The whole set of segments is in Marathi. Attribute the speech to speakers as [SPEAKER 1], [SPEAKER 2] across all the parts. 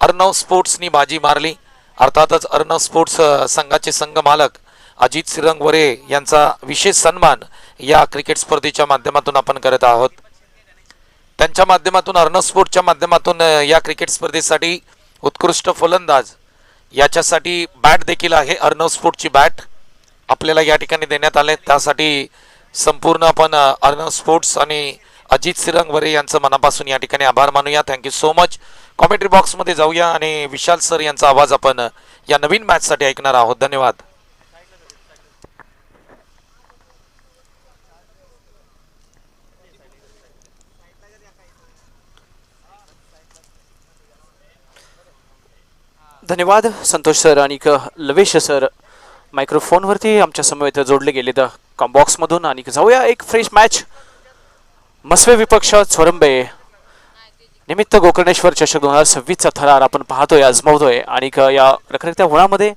[SPEAKER 1] अर्णव स्पोर्ट्सनी बाजी मारली। अर्थातच अर्णव स्पोर्ट्स संघाचे संघ मालक अजित सिरंगवरे यांचा विशेष सन्मान या क्रिकेट स्पर्धेच्या माध्यमातून आपण करत आहोत। त्यांच्या माध्यमातून अर्णव स्पोर्ट्सच्या माध्यमातून या क्रिकेट स्पर्धेसाठी उत्कृष्ट फलंदाज याच्यासाठी बॅट देखील आहे। अर्णव स्पोर्ट्सची बॅट आपल्याला या ठिकाणी देण्यात आले, त्यासाठी संपूर्ण आपण अर्णव स्पोर्ट्स आणि अजित सिरंगवरे यांचं मनापासून या ठिकाणी आभार मानूया। Thank you so much. कॉमेंट्री बॉक्समध्ये जाऊया आणि विशाल सर यांचा आवाज आपण या नवीन मॅचसाठी ऐकणार आहोत। धन्यवाद।
[SPEAKER 2] धन्यवाद संतोष सर आणि लवेश सर मायक्रोफोनवरती आमच्या समवेत जोडले गेले तर बॉक्समधून। आणि जाऊया एक फ्रेश मॅच मस्वे विपक्ष चोरंबे निमित्त गोकर्णेश्वर चषक 2026चा थरार आपण पाहतोय, आजमावतोय आणि या रखरखत्या होळामध्ये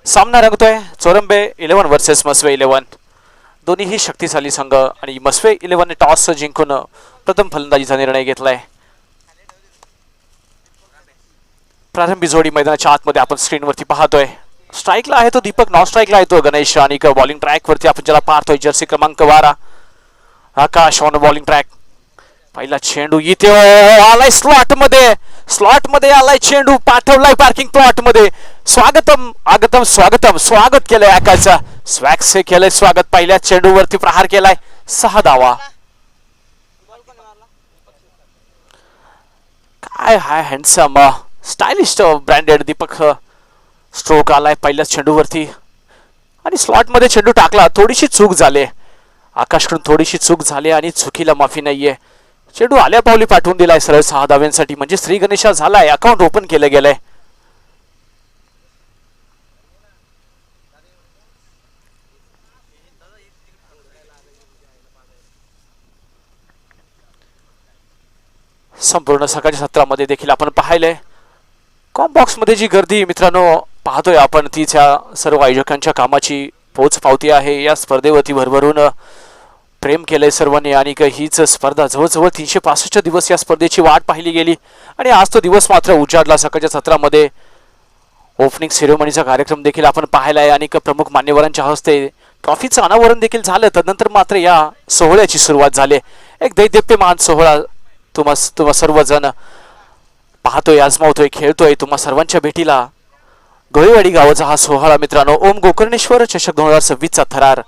[SPEAKER 2] सामना रंगतोय। चोरंबे 11 वर्सेस मस्वे 11, दोन्हीही शक्तिशाली संघ आणि मस्वे 11 ने टॉस जिंकून प्रथम फलंदाजीचा निर्णय घेतलाय। प्रारंभी जोडी मैदानाच्या आतमध्ये आपण स्क्रीनवरती पाहतोय। स्ट्राईकला आहे तो दीपक, नॉन स्ट्राईकला आहे तो गणेश आणि बॉलिंग ट्रॅकवरती आपण ज्याला पाहतोय जर्सी क्रमांक 12 आकाश ऑन बॉलिंग ट्रॅक। पहिला चेंडू इथे आलाय स्लॉट मध्ये आलाय चेंडू, पाठवलाय पार्किंग प्लॉट मध्ये। स्वागतम आगतम स्वागतम, स्वागत केलंय आकाशचा, स्वॅक्स केलंय स्वागत। पहिल्या चेंडूवरती प्रहार केलाय, 6 धावा। काय हाय handsome stylish branded Deepak stroke आलाय पहिल्या चेंडूवरती आणि स्लॉट मध्ये चेंडू टाकला। थोडीशी चूक झाली आकाशकडून, थोडीशी चूक झाली आणि चुकीला माफी नाहीये। चेंडू आल्या पावली पाठवून दिलाय सरळ 6 धाव्यांसाठी, म्हणजे श्री गणेशा झालाय, अकाउंट ओपन केलं गेलंय। संपूर्ण सकाळच्या सत्रामध्ये देखील आपण पाहिलंय कॉम बॉक्स मध्ये जी गर्दी मित्रांनो पाहतोय आपण, ती त्या सर्व आयोजकांच्या कामाची पोच पावती आहे। या स्पर्धेवरती भरभरून प्रेम केलंय सर्वांनी आणि हीच स्पर्धा जवळजवळ 365 दिवस या स्पर्धेची वाट पाहिली गेली आणि आज तो दिवस मात्र उजाडला। सकाळच्या सत्रामध्ये ओपनिंग सेरेमनीचा कार्यक्रम देखील आपण पाहिलाय आणि प्रमुख मान्यवरांच्या हस्ते ट्रॉफीचं अनावरण देखील झालं। तदनंतर मात्र या सोहळ्याची सुरुवात झाली। एक दैदिप्यमान सोहळा तुम्हा सर्वजण पाहतोय, आजमावतोय, खेळतोय। तुम्हा सर्वांच्या भेटीला डोळेवाडी गावाचा हा सोहळा मित्रांनो। ओम गोकर्णेश्वर चषक 2026चा थरार।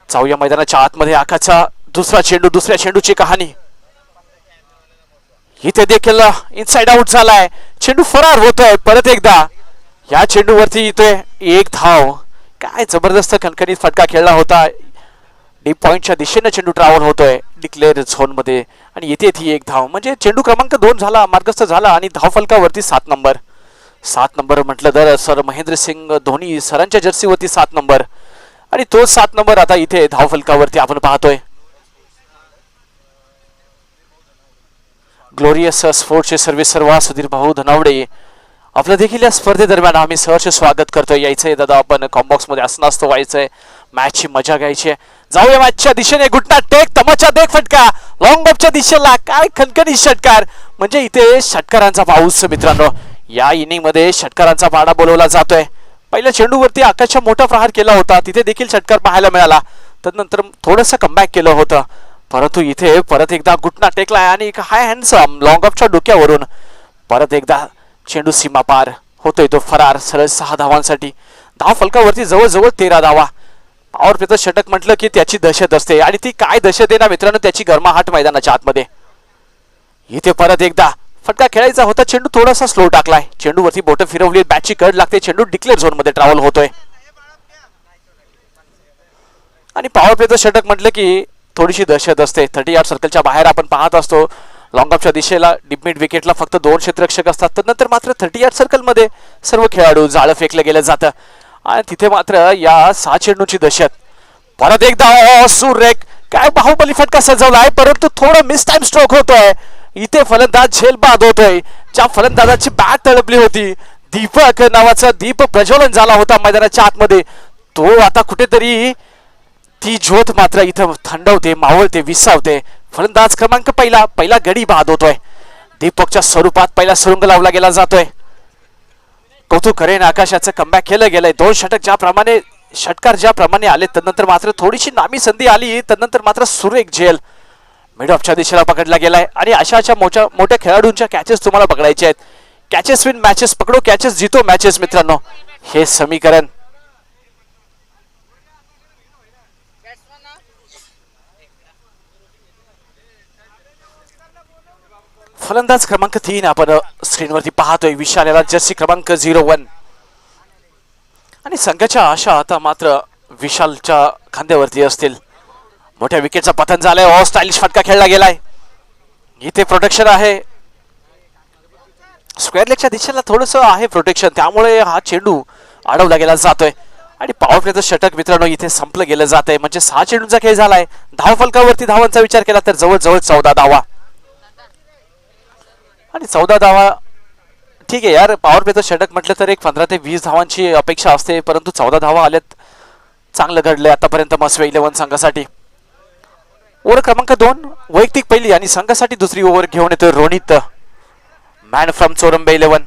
[SPEAKER 2] जाऊया मैदानाच्या आतमध्ये आकाशचा दुसरा चेंडू, दुसऱ्या चेंडूची कहाणी। इथे देखील इनसाइड आउट झालाय, चेंडू फरार होतोय परत एकदा। या चेंडूवरती इथे 1 धाव। काय जबरदस्त खणखणीत फटका खेळला होता। डीप पॉइंटच्या दिशेने चेंडू ट्रॅव्हल होतोय डिक्लेअर झोन मध्ये आणि येते ती 1 धाव, म्हणजे चेंडू क्रमांक 2 झाला, मार्गस्थ झाला आणि धाव फलकावरती 7 नंबर म्हटलं तर सर महेंद्र सिंग धोनी सरांच्या जर्सीवरती 7 नंबर आणि तो 7 नंबर आता इथे धाव फलकावरती आपण पाहतोय। ग्लोरियस स्पोर्ट्सचे सर्वेसर्वा सुधीर भाऊ धनावडे आपलं देखील या स्पर्धेदरम्यान आम्ही सहर्ष स्वागत करतोय। यायचंय दादा, आपण कॉम्बॉक्स मध्ये असं नसतो, व्हायचंय, मॅचची मजा घ्यायची। जाऊया मॅचच्या दिशेने, घुटना टेक, तमाचा देख, फटका लॉंग ऑफच्या दिशेला, काय खणखणी षटकार, म्हणजे इथे षटकारांचा पाऊस मित्रांनो। या इनिंग मध्ये षटकारांचा पाडा बोलवला जातोय। पहिल्या चेंडूवरती आकाशचा मोठा प्रहार केला होता, तिथे देखील षटकार पाहायला मिळाला। तदनंतर थोडंसं कमबॅक केलं होतं, परंतु इथे परत एकदा घुटना टेकलाय आणि हाय हँडसम लॉंग ऑफच्या डोक्यावरून परत एकदा चेंडू सीमा पार होतोय, तो फरार सरळ 6 धावांसाठी। धाव फलकावरती जवळजवळ 13 धावा। पॉवर प्लेचं षटक म्हटलं की त्याची दहशत असते आणि ती काय दहशत आहे ना मित्रांनो, त्याची गरमाहाट मैदानाच्या आतमध्ये। इथे परत एकदा फटका खेळायचा होता, चेंडू थोडासा स्लो टाकलाय, चेंडूवरती बोट फिरवली, बॅटची कड लागते, चेंडू डिक्लेअर झोन मध्ये ट्रॅव्हल होतोय आणि पॉवर प्लेचं षटक म्हटलं की थोडीशी दहशत असते। 30 यार्ड सर्कलच्या बाहेर आपण पाहत असतो, लॉंग ऑफच्या दिशेला डीप मिड विकेटला फक्त 2 क्षेत्ररक्षक असतात। तदनंतर मात्र 30 यार्ड सर्कल मध्ये सर्व खेळाडू जाळं फेकलं गेलं जातं आणि तिथे मात्र या 6 चेंडूची दहशत। परत एकदा सुरेख, काय बाहुबली फटका सजवलाय, परंतु थोडं मिस टाइम स्ट्रोक होतोय। इथे फलंदाज झेल बाद होतोय, ज्या फलंदाजाची बॅट तळपली होती, दीपक नावाचा दीप प्रज्वलन झाला होता मैदानाच्या आतमध्ये, तो आता कुठेतरी ती ज्योत मात्र इथं थंडवते, मावळते, विसावते। फलंदाज क्रमांक पहिला गडी बाद होतोय। दीपकच्या स्वरूपात पहिला सुरुंग लावला गेला जातोय. कौतुक करेन आकाशाचं कमबॅक केलं गेलंय. 2 षटकार ज्याप्रमाणे आले तदनंतर मात्र थोडीशी नामी संधी आली, तदनंतर मात्र सुरेख झेल मिड ऑफच्या दिशेला पकडला गेलाय. आणि अशा मोठ्या खेळाडूंच्या कॅचेस तुम्हाला पकडायचे आहेत. कॅचेस विन मॅचेस, पकडो कॅचेस जितो मॅचेस मित्रांनो, हे समीकरण. फलंदाज क्रमांक 3 आपण स्क्रीनवरती पाहतोय. विशाल याला जर्सी क्रमांक 01. आणि संघाच्या आशा आता मात्र विशालच्या खांद्यावरती असतील. मोठ्या विकेटचं पतन झालंय. स्टायलिश फटका खेळला गेलाय. इथे प्रोटेक्शन आहे. स्क्वेअर लेगच्या दिशेला थोडस आहे प्रोटेक्शन, त्यामुळे हा चेंडू अडवला गेला जातोय. आणि पॉवर प्लेचं षटक मित्रांनो इथे संपलं गेलं जात आहे. म्हणजे 6 चेंडूंचा खेळ झालाय. धाव फलकावरती धावांचा विचार केला तर जवळजवळ 14 धावा. आणि 14 धावा ठीक आहे यार, पॉवर प्लेचं षटक म्हटलं तर एक 15 ते 20 धावांची अपेक्षा असते, परंतु 14 धावा आल्यात. चांगलं घडलंय आतापर्यंत मस्वे 11 संघासाठी. ओव्हर क्रमांक 2 वैयक्तिक पहिली आणि संघासाठी दुसरी ओव्हर घेऊन येतोय रोनित, मॅन फ्रॉम चोरंबे 11.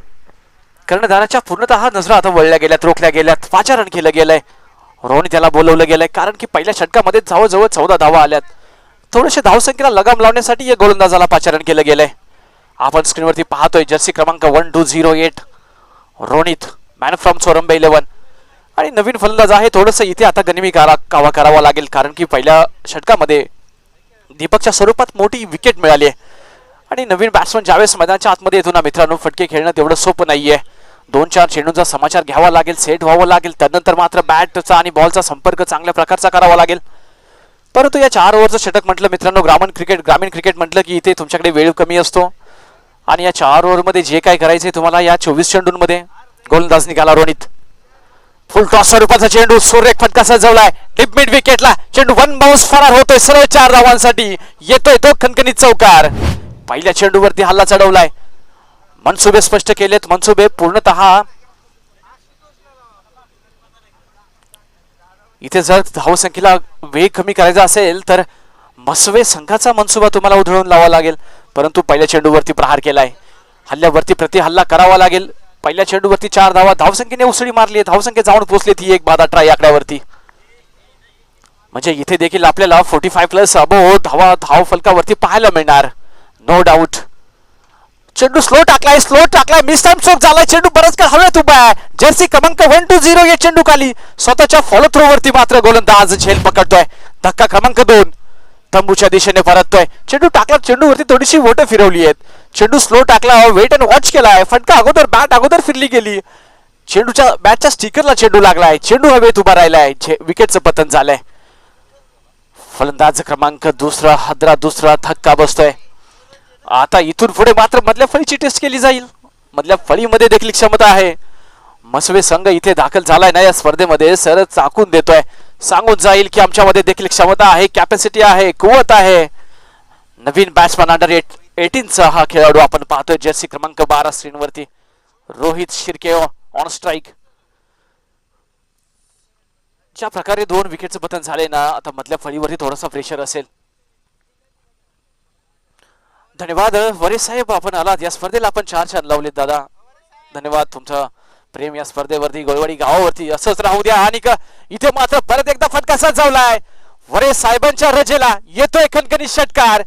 [SPEAKER 2] कर्णधाराच्या पूर्णतः नजरा आता वळल्या गेल्यात, रोखल्या गेल्यात. 5 रन केलं गेलंय. रोनित याला बोलवलं गेलंय कारण की पहिल्या षटकामध्ये जवळजवळ 14 धावा आल्यात. थोडेसे धावसंख्येला लगाम लावण्यासाठी या गोलंदाजाला 5 रन केलं गेलंय. आपण स्क्रीनवरती पाहतोय जर्सी क्रमांक 1208 रोनित, मॅन फ्रॉम चोरंबे 11. आणि नवीन फलंदाज आहे. थोडंसं इथे आता गनिमी कावा करावा लागेल कारण की पहिल्या षटकामध्ये दीपकच्या स्वरूपात मोठी विकेट मिळाली आहे. आणि नवीन बॅट्समन ज्यावेळेस मैदानाच्या आतमध्ये येतो ना मित्रांनो, फटके खेळणं तेवढं सोपं नाहीये. 2-4 चेंडूंचा समाचार घ्यावा लागेल, सेट व्हावं लागेल, त्यानंतर मात्र बॅटचा आणि बॉलचा संपर्क चांगल्या प्रकारचा करावा लागेल. परंतु या 4 ओव्हरचं षटक म्हटलं मित्रांनो, ग्रामीण क्रिकेट म्हटलं की इथे तुमच्याकडे वेळ कमी असतो. आणि या 4 ओव्हरमध्ये जे काय करायचंय तुम्हाला, या 24 चेंडूंमध्ये गोलंदाज निघाला रोनित. फुल टॉस स्वरूपाचा चेंडू, सुरेख फटका सजवलाय डीप मिड विकेटला. चेंडू 1 बाउन्स फरार होतोय सरळ 4 धावांसाठी. येतोय तो खणखणीत चौकार. पहिल्या चेंडूवरती हल्ला चढवलाय. मनसुबे स्पष्ट केलेत. मनसुबे पूर्णतः इथे जर धावसंख्येला वेग कमी करायचा असेल तर मस्वे संघाचा मनसुबा तुम्हाला उधळून लावावा लागेल. परंतु पहिल्या चेंडूवरती प्रहार केलाय. हल्ल्यावरती प्रति हल्ला करावा लागेल. पहिल्या चेंडूवरती 4 धावा, धावसंख्येने उसळी मारली. धावसंख्या जाऊन पोहोचली ती 1 बाद 18 या आकड्यावरती. म्हणजे इथे देखील आपल्याला 45+ अबोव धावा धाव फलकावरती पाहायला मिळणार, नो डाऊट. चेंडू स्लो टाकलाय. मिस टाइम चोक झालाय. चेंडू बराच काळ हवेत उभा आहे. जर्सी क्रमांक 1208 या चेंडू खाली. स्वतःच्या फॉलो थ्रो वरती मात्र गोलंदाज झेल पकडतोय. धक्का क्रमांक 2 तंबूच्या दिशेने परततोय. चेंडू टाकला. चेंडूवरती थोडीशी बोटं फिरवली आहेत. चेंडू स्लो टाकला, वेट अँड वॉच केलाय. फटका अगोदर, बॅट अगोदर फिरली गेली. चेंडूच्या बॅटच्या स्टिकरला चेंडू लागलाय. चेंडू हवेत उभा राहिलाय. विकेटचं पतन झालंय. फलंदाज क्रमांक 2 हद्रा दुसरा धक्का बसतोय. आता इथून पुढे मात्र मधल्या फळीची टेस्ट केली जाईल. मधल्या फळीमध्ये देखील क्षमता आहे. मस्वे संघ इथे दाखल झालाय ना या स्पर्धेमध्ये, सर चाकून देतोय, सांगून जाईल की आमच्यामध्ये देखील क्षमता आहे, कॅपॅसिटी आहे, कुवत आहे. नवीन बॅट्समन अंडर 18चा हा खेळाडू आपण पाहतोय जर्सी क्रमांक 12 स्क्रीनवरती, रोहित शिर्के ऑन स्ट्राईक. ज्या प्रकारे 2 विकेटचं पतन झाले ना, आता मधल्या फळीवरती थोडासा प्रेशर असेल. धन्यवाद वरे साहेब, आपण आलात या स्पर्धेला. आपण 4 छान लावलेत दादा, धन्यवाद. तुमचं प्रेम या स्पर्धेवरती, गोळवाडी गावावरती असंच राहू द्या. आणि इथे मात्र परत एकदा फटका सजवलाय. वरे साहेबांच्या रजेला येतोय खणखणीत षटकार.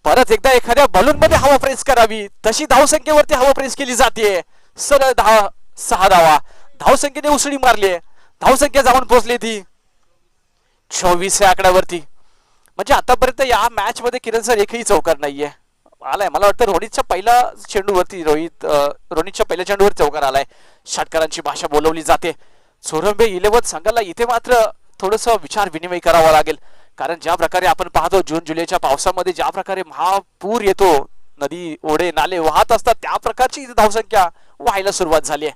[SPEAKER 2] परत एकदा एखाद्या बलून मध्ये हवा प्रेस करावी तशी धावसंख्येवरती हवा प्रेस केली जाते. सरळ 6 धावा धावसंख्येने उसळी मारली. धावसंख्या जाऊन पोहोचली ती 24 या आकड्यावरती. म्हणजे आतापर्यंत या मॅच मध्ये किरण सर एकही चौकार नाहीये आलाय. मला वाटतं रोनितच्या पहिल्या चेंडूवर चौकार आलाय. षटकारांची भाषा बोलवली जाते. चोरंबे 11 संघाला इथे मात्र थोडस विचार विनिमय करावा लागेल. कारण ज्या प्रकारे आपण पाहतो जून जुलैच्या पावसामध्ये ज्या प्रकारे महापूर येतो, नदी ओढे नाले वाहत असतात, त्या प्रकारची धावसंख्या व्हायला सुरुवात झाली आहे.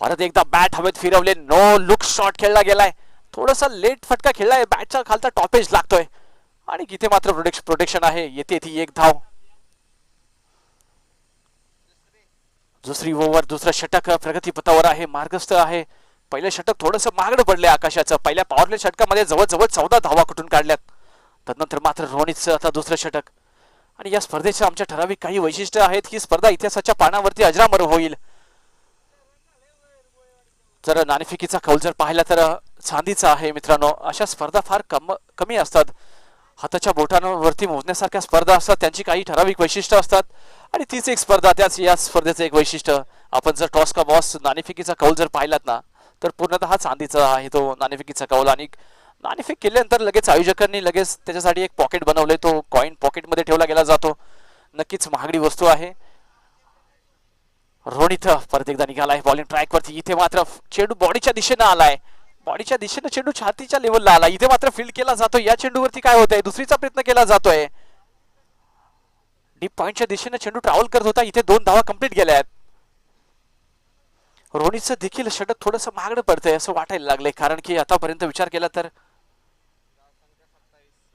[SPEAKER 2] परत एकदा बॅट हवेत फिरवले. नो लुक शॉट खेळला गेलाय. थोडासा लेट फटका खेळलाय. बॅटचा खालचा टॉपेज लागतोय आणि इथे मात्र प्रोटेक्शन आहे. येते ती 1 धाव. दुसरी ओव्हर, दुसरं षटक प्रगतीपथावर आहे, मार्गस्थ आहे. पहिलं षटक थोडंसं मागणं पडलंय आकाशाचं. पहिल्या पॉवरप्ले षटकामध्ये जवळजवळ 14 धावा कुठून काढल्यात. तदनंतर मात्र रोनितचं आता दुसरं षटक. आणि या स्पर्धेच्या आमच्या ठराविक काही वैशिष्ट्य आहेत की स्पर्धा इतिहासाच्या पानावरती अजरामर होईल. जर नाणेफेकीचा कौल जर पाहिला तर चांदीचा आहे मित्रांनो. अशा स्पर्धा फार कमी असतात. हाताच्या बोटांवरती मोजण्यासारख्या स्पर्धा असतात, त्यांची काही ठराविक वैशिष्ट्य असतात आणि तीच एक स्पर्धा, त्याच या स्पर्धेचं एक वैशिष्ट्य. आपण जर टॉस का बॉस नाणेफेकीचा कौल जर पाहिलात ना तर पूर्णतः चांदीचा आहे तो नाणेफेकीचा कौल. आणि नाणेफेक केल्यानंतर लगेच आयोजकांनी लगेच त्याच्यासाठी एक पॉकेट बनवलंय, तो कॉइन पॉकेटमध्ये ठेवला गेला जातो. नक्कीच महागडी वस्तू आहे. रोहित परत एकदा निघालाय बॉलिंग ट्रॅक वरती. इथे मात्र चेंडू बॉडीच्या दिशेनं आलाय, बॉडीच्या दिशेनं चेंडू छातीच्या लेवलला आला. इथे मात्र फील्ड केला जातो. या चेंडूवरती काय होतंय, दुसरीचा प्रयत्न केला जातोय. डीप पॉइंटच्या दिशेनं चेंडू ट्रॅव्हल करत होता. इथे 2 धावा कंप्लीट गेल्या आहेत. रोहितचं देखील षटक थोडंसं महागडं पडतंय असं वाटायला लागलंय, कारण की आतापर्यंत विचार केला तर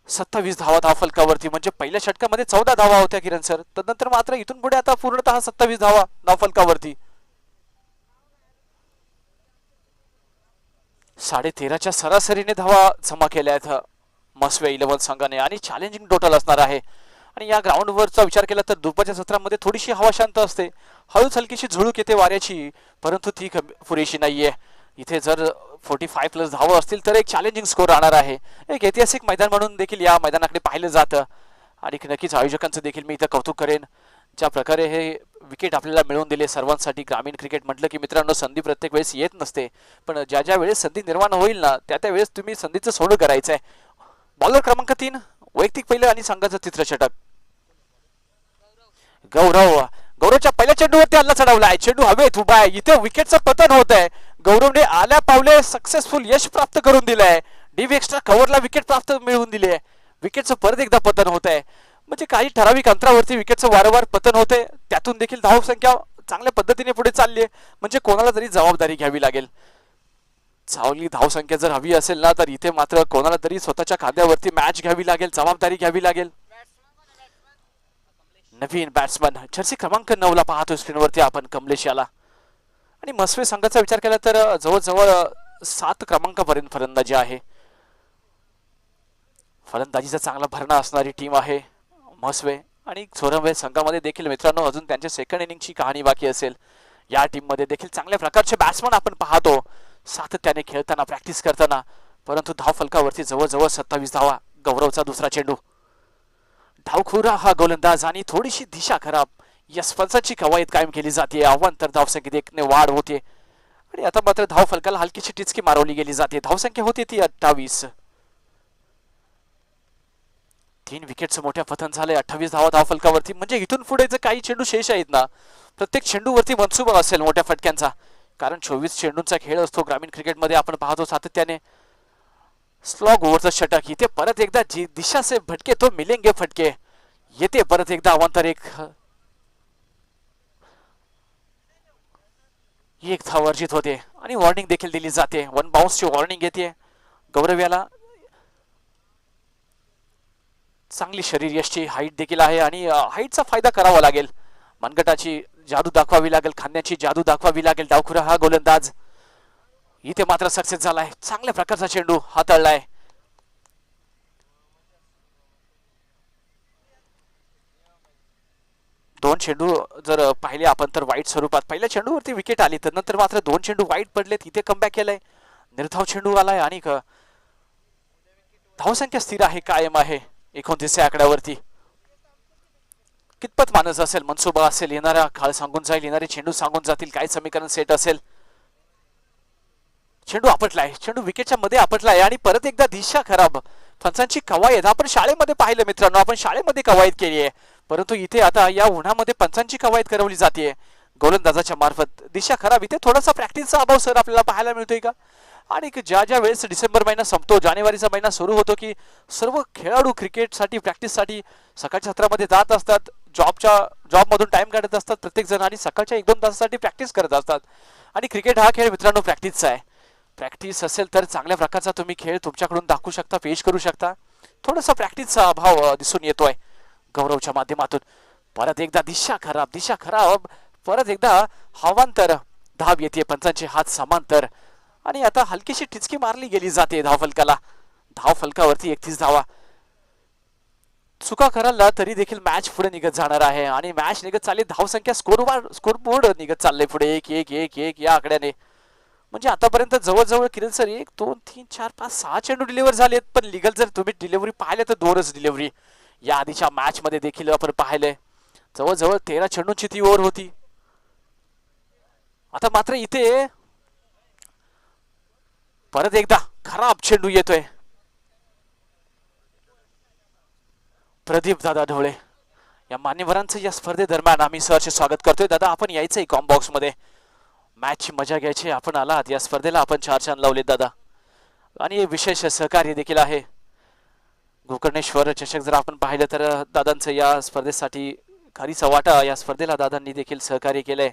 [SPEAKER 2] 27 धावा धावफलकावरती, म्हणजे पहिल्या षटकामध्ये 14 धावा होत्या किरण सर. तदनंतर मात्र इथून पुढे आता पूर्णतः 27 धावा धावफलकावरती. 13.5च्या सरासरीने धावा जमा केल्या आहेत मस्वे 11 संघाने आणि चॅलेंजिंग टोटल असणार आहे. आणि या ग्राउंडवरचा विचार केला तर दुपारच्या सत्रामध्ये थोडीशी हवा शांत असते, हळूच हलकीशी झुळूक येते वाऱ्याची, परंतु ती पुरेशी नाहीये. इथे जर 45+ धावा असतील तर एक चॅलेंजिंग स्कोर राहणार आहे. एक ऐतिहासिक मैदान म्हणून देखील या मैदानाकडे पाहिलं जातं आणि नक्कीच आयोजकांचं देखील मी इथं कौतुक करेन. ज्या प्रकारे हे विकेट आपल्याला मिळवून दिले सर्वांसाठी. ग्रामीण क्रिकेट म्हटलं की मित्रांनो संधी प्रत्येक वेळेस येत नसते, पण ज्या ज्या वेळेस संधी निर्माण होईल ना त्या त्या वेळेस तुम्ही संधीचं सोनं करायचं आहे. बॉलर क्रमांक 3 वैयक्तिक पहिलं आणि संघाचं चित्रषटक. गौरवच्या पहिल्या चेंडूवरती हल्ला चढवलाय, चेंडू हवेत उभा आहे. इथे विकेटचं पतन होत आहे. गौरवने आल्या पावले सक्सेसफुल यश प्राप्त करून दिलंय. डीप एक्स्ट्रा कव्हरला विकेट प्राप्त मिळवून दिली आहे. विकेटचं परत एकदा पतन होत आहे, म्हणजे काही ठराविक अंतरावरती विकेटचं वारंवार पतन होते, त्यातून देखील धावसंख्या चांगल्या पद्धतीने पुढे चालली आहे. म्हणजे कोणाला तरी जबाबदारी घ्यावी लागेल. चांगली धावसंख्या जर हवी असेल ना तर इथे मात्र कोणाला तरी स्वतःच्या खांद्यावरती मॅच घ्यावी लागेल, जबाबदारी घ्यावी लागेल. नवीन बॅट्समन जर्सी क्रमांक 9 ला पाहतो स्क्रीनवरती आपण कमलेश याला. आणि मस्वे संघाचा विचार केला तर जवळजवळ 7 क्रमांकापर्यंत फलंदाजी आहे. फलंदाजीचा चांगला भरणा असणारी टीम आहे मस्वे. आणि सोरंबे संघामध्ये देखील मित्रांनो अजून त्यांच्या सेकंड इनिंगची कहाणी बाकी असेल. या टीम मध्ये देखील चांगल्या प्रकारचे बॅट्समन आपण पाहतो सातत्याने खेळताना, प्रॅक्टिस करताना. परंतु धाव फलकावरती जवळजवळ 27 धावा. गौरवचा दुसरा चेंडू. धावखुरा हा गोलंदाज आणि थोडीशी दिशा खराब. या स्पर्धाची कवायत कायम केली जाते. आव्हान तर धावसंख्येत 1 ने वाढ होते आणि आता मात्र धाव फलकाला हलकीशी टिचकी मारवली गेली जाते. धावसंख्या होती ती 28. 3 विकेटचं मोठ्या पतन झालंय. 28 धावा धाव फलकावरती, म्हणजे इथून पुढे जे काही चेंडू शेष आहेत ना प्रत्येक चेंडूवरती मनसुबा असेल मोठ्या फटक्यांचा, कारण 24 चेंडूंचा खेळ असतो ग्रामीण क्रिकेटमध्ये. आपण पाहतो सातत्याने स्लॉग ओव्हरचं षटक. इथे परत एकदा जी दिशा से फटके तो मिलेंगे फटके. येते परत एकदा अवांतर एक धाव अर्जित होते आणि वॉर्निंग देखील दिली जाते. 1 बाउन्सची वॉर्निंग येते. गौरव याला चांगली शरीर यष्टी हाईट देखील आहे आणि हाईटचा फायदा करावा लागेल. मनगटाची जादू दाखवावी लागेल, खांद्याची जादू दाखवावी लागेल. डावखुरा हा गोलंदाज इथे मात्र सक्सेस झालाय. चांगल्या प्रकारचा चेंडू हाताळलाय. दोन चेंडू जर पाहिले आपण तर वाईट स्वरूपात पहिल्या चेंडूवरती विकेट आली, तर नंतर मात्र 2 चेंडू वाईट पडलेत. इथे कमबॅक केलंय. निर्धाव चेंडू आलाय आणि धावसंख्या स्थिर आहे, कायम आहे 29 आकड्यावरती. कितपत मानस असेल, मनसुबा असेल, येणारा काळ सांगून जाईल, येणारे चेंडू सांगून जातील, काय समीकरण सेट असेल. चेंडू आपटलाय, चेंडू विकेटच्या मध्ये आपटलाय आणि परत एकदा दिशा खराब. पंचांची कवायत आपण शाळेमध्ये पाहिलं मित्रांनो, आपण शाळेमध्ये कवायत केली आहे, परंतु इथे आता या उन्हामध्ये पंचांची कवायत करवली जाते गोलंदाजाच्या मार्फत. दिशा खराब. इथे थोडासा प्रॅक्टिसचा अभाव सर आपल्याला पाहायला मिळतोय का? आणि ज्या ज्या वेळेस डिसेंबर महिना संपतो, जानेवारीचा महिना सुरू होतो की सर्व खेळाडू क्रिकेटसाठी प्रॅक्टिससाठी सकाळच्या सत्रामध्ये जात असतात, जॉबमधून टाइम काढत असतात प्रत्येक जण आणि सकाळच्या 1-2 तासासाठी प्रॅक्टिस करत असतात. आणि क्रिकेट हा खेळ मित्रांनो प्रॅक्टिसचा आहे. प्रॅक्टिस असेल तर चांगल्या प्रकारचा तुम्ही खेळ तुमच्याकडून दाखवू शकता, पेश करू शकता. थोडासा प्रॅक्टिसचा अभाव दिसून येतोय गौरवच्या माध्यमातून. परत एकदा दिशा खराब, परत एकदा हवांतर. धाव येते, पंचांचे हात समांतर आणि आता हलकीशी टिचकी मारली गेली जाते धावफलकाला. धावफलकावरती 31 धावा. चुका करायला तरी देखील मॅच पुढे निघत जाणार आहे आणि मॅच निघत चालली, धावसंख्या स्कोर बोर्ड निघत चाललंय पुढे 1-1-1-1 या आकड्याने. म्हणजे आतापर्यंत जवळजवळ किरण सर 1 2 3 4 5 6 चेंडू डिलिव्हर झालेत, पण लिगल जर तुम्ही डिलिव्हरी पाहिल्या तर 2च डिलिव्हरी या आधीच्या मॅच मध्ये देखील आपण पाहिलंय. जवळजवळ 13 चेंडूंची ती ओव्हर होती. आता मात्र इथे परत एकदा खराब चेंडू येतोय. प्रदीप दादा ढवळे या मान्यवरांचं या स्पर्धेदरम्यान आम्ही सहर्ष स्वागत करतोय. दादा आपण यायचंय कॉम्बॉक्स मध्ये, मॅचची मजा घ्यायची. आपण आलात या स्पर्धेला, आपण 4 छान लावले दादा आणि विशेष सहकार्य देखील आहे. गोकर्णेश्वर चषक जर आपण पाहिलं तर दादांचं या स्पर्धेसाठी खारीचा वाटा, या स्पर्धेला दादांनी देखील सहकार्य केलंय.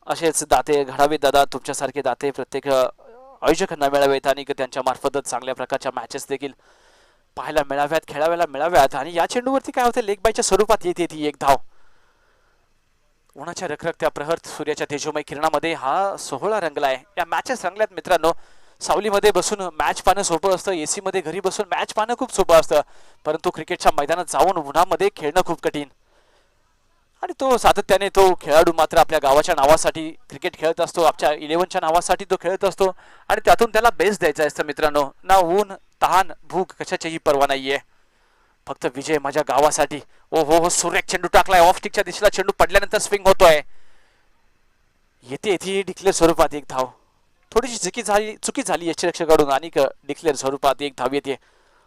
[SPEAKER 2] असेच दाते घडावेत दादा, तुमच्यासारखे दाते प्रत्येक आयोजकांना मिळावेत आणि त्यांच्या मार्फतच चांगल्या प्रकारच्या मॅचेस देखील पाहायला मिळाव्यात, खेळायला मिळाव्यात. आणि या चेंडूवरती काय होतं, लेग बायच्या स्वरूपात येते ती एक धाव. उन्हाच्या रखरखत्या प्रहर सूर्याच्या तेजोमय किरणामध्ये हा सोहळा रंगलाय. या मॅचेस रंगल्यात मित्रांनो. सावलीमध्ये बसून मॅच पाहणं सोपं असतं, एसी मध्ये घरी बसून मॅच पाहणं खूप सोपं असतं, परंतु क्रिकेटच्या मैदानात जाऊन उन्हामध्ये खेळणं खूप कठीण. आणि तो सातत्याने तो खेळाडू मात्र आपल्या गावाच्या नावासाठी क्रिकेट खेळत असतो, आपल्या 11च्या नावासाठी तो खेळत असतो आणि त्यातून त्याला बेस्ट द्यायचा असतं मित्रांनो. ना ऊन तहान भूक कशाचीही पर्वा नाहीये, फक्त विजय माझ्या गावासाठी. ओ हो, सुरेख चेंडू टाकलाय, ऑफ स्टिकच्या दिशेला चेंडू पडल्यानंतर स्विंग होतोय, येते ती डिक्लेअर स्वरूपात एक धाव. थोडीशी चुकी झाली यष्टिरक्षकाकडून आणि डिक्लेअर स्वरूपात एक धाव येते.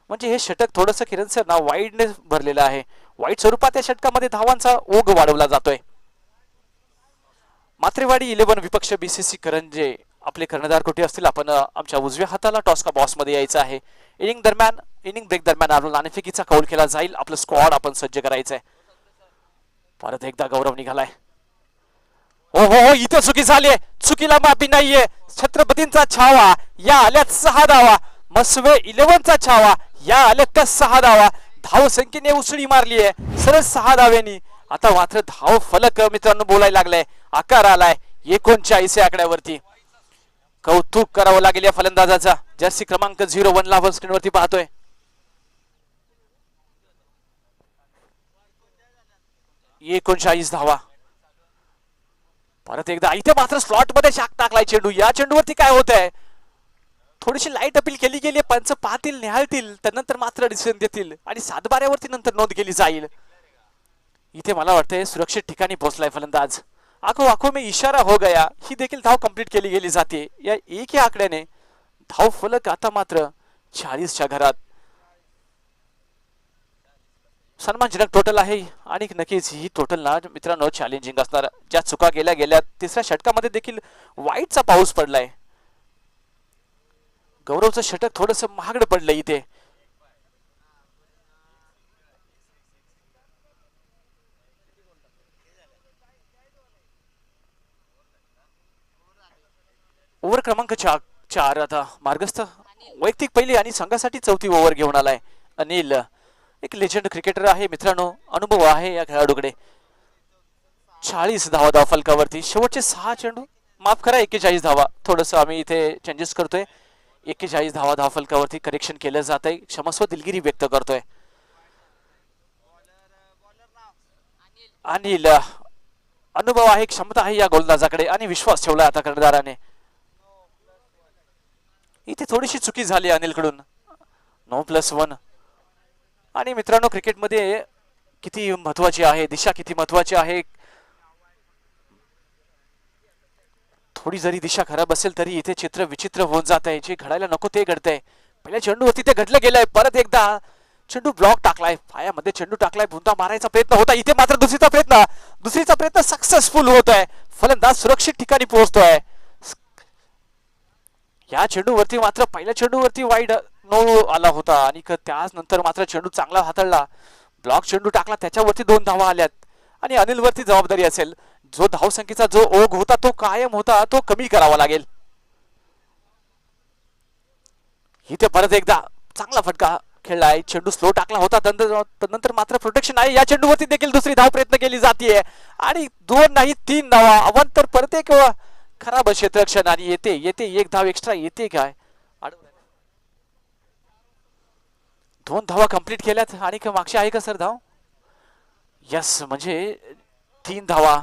[SPEAKER 2] म्हणजे हे षटक थोडंसं किरण सर ना वाईडने भरलेलं आहे. वाईट स्वरूपात या षटकामध्ये धावांचा ओघ वाढवला जातोय. मात्रेवाडी 11 विपक्ष बीसीसी करंजे आपले कर्णधार कुठे असतील. आपण आमच्या उजव्या हाताला टॉस का बॉस मध्ये यायचं आहे. इनिंग ब्रेक दरम्यान आलो नाणेफेकीचा कौल केला जाईल. आपलं स्क्वॉड आपण सज्ज करायचंय. परत एकदा गौरव निघालाय. हो हो हो, इथे चुकी झाली, चुकीला माफी नाहीये. छत्रपतींचा छावा या आल्यात 6 धावा, मसवे 11चा छावा या आल्यात 6 धावा. धाव संख्येने उसळी मारली आहे सरळ 6 धाव्यांनी. आता मात्र धाव फलक मित्रांनो बोलायला लागलाय, आकार आलाय 39 आकड्यावरती. कौतुक करावं लागेल या फलंदाजाचा. जर्सी क्रमांक 01 ला आपण स्क्रीनवरती पाहतोय. ये 39 धावा. परत एकदा इथे मात्र स्लॉट मध्ये शाक टाकलाय चेंडू. या चेंडूवरती काय होत आहे, थोडीशी लाईट अपील केली गेली, पंच पाहतील, निहाळतील, त्यानंतर मात्र डिसिजन देतील आणि 7-12 नंतर नोंद केली जाईल. इथे मला वाटतंय सुरक्षित ठिकाणी पोहोचलाय फलंदाज. आखो में इशारा हो गया, ही देखील धाव कंप्लीट केली गेली जाते. या एक या आकड्याने धाव फलक आता मात्र 40च्या घरात. सन्मानजनक टोटल आहे आणि नक्कीच ही टोटल ना मित्रांनो चॅलेंजिंग असणार. ज्या चुका गेल्या 3ऱ्या षटकामध्ये देखील वाईटचा पाऊस पडलाय. गौरवचं षटक थोडस महागड पडलं इथे. ओव्हर क्रमांक 4 आता मार्गस्थ वैयक्तिक पहिली आणि संघासाठी 4थी ओव्हर घेऊन आलाय अनिल. एक लेजंड क्रिकेटर आहे मित्रांनो, अनुभव आहे या खेळाडूकडे. 40 धावा धाव फलकावरती. शेवटचे 6 चेंडू, माफ करा 41 धावा, थोडस आम्ही इथे चेंजेस करतोय. 41 धावा धाव फलकावरती करेक्शन केलं जात आहे, क्षमस्व दिलगिरी व्यक्त करतोय अनिल. अनुभव आहे, क्षमता आहे या गोलंदाजाकडे आणि विश्वास ठेवला आता कर्णधाराने. इथे थोडीशी चुकी झाली अनिल कडून. 9+1. आणि मित्रांनो क्रिकेटमध्ये किती महत्वाची आहे दिशा, किती महत्वाची आहे. थोडी जरी दिशा खराब असेल तरी इथे चित्र विचित्र होऊन जात आहे. जे घडायला नको ते घडतंय. पहिल्या चेंडूवरती ते घडलं गेलंय. परत एकदा चेंडू ब्लॉक टाकलाय, पायामध्ये चेंडू टाकलाय, बुंदा मारायचा प्रयत्न होता. इथे मात्र दुसरीचा प्रयत्न सक्सेसफुल होत आहे. फलंदाज सुरक्षित ठिकाणी पोहोचतोय. या चेंडूवरती मात्र पहिल्या चेंडूवरती वाईड नो आला होता आणि त्याच नंतर मात्र चेंडू चांगला हाताळला, ब्लॉक चेंडू टाकला, त्याच्यावरती 2 धावा आल्यात आणि अनिल वरती जबाबदारी असेल. जो धावसंख्येचा जो ओघ होता तो कायम होता, तो कमी करावा लागेल. इथे परत एकदा चांगला फटका खेळलाय. चेंडू स्लो टाकला होता, नंतर मात्र प्रोटेक्शन आहे. या चेंडूवरती देखील दुसरी धाव प्रयत्न केली जाते आणि 2 नाही 3 धावा. अवंतर परत एक खराब क्षेत्ररक्षण आणि येते एक धाव एक्स्ट्रा येते काय. 2 धावा कंप्लीट केल्यात आणि मागचे आहे का सर धाव? यस, म्हणजे 3 धावा.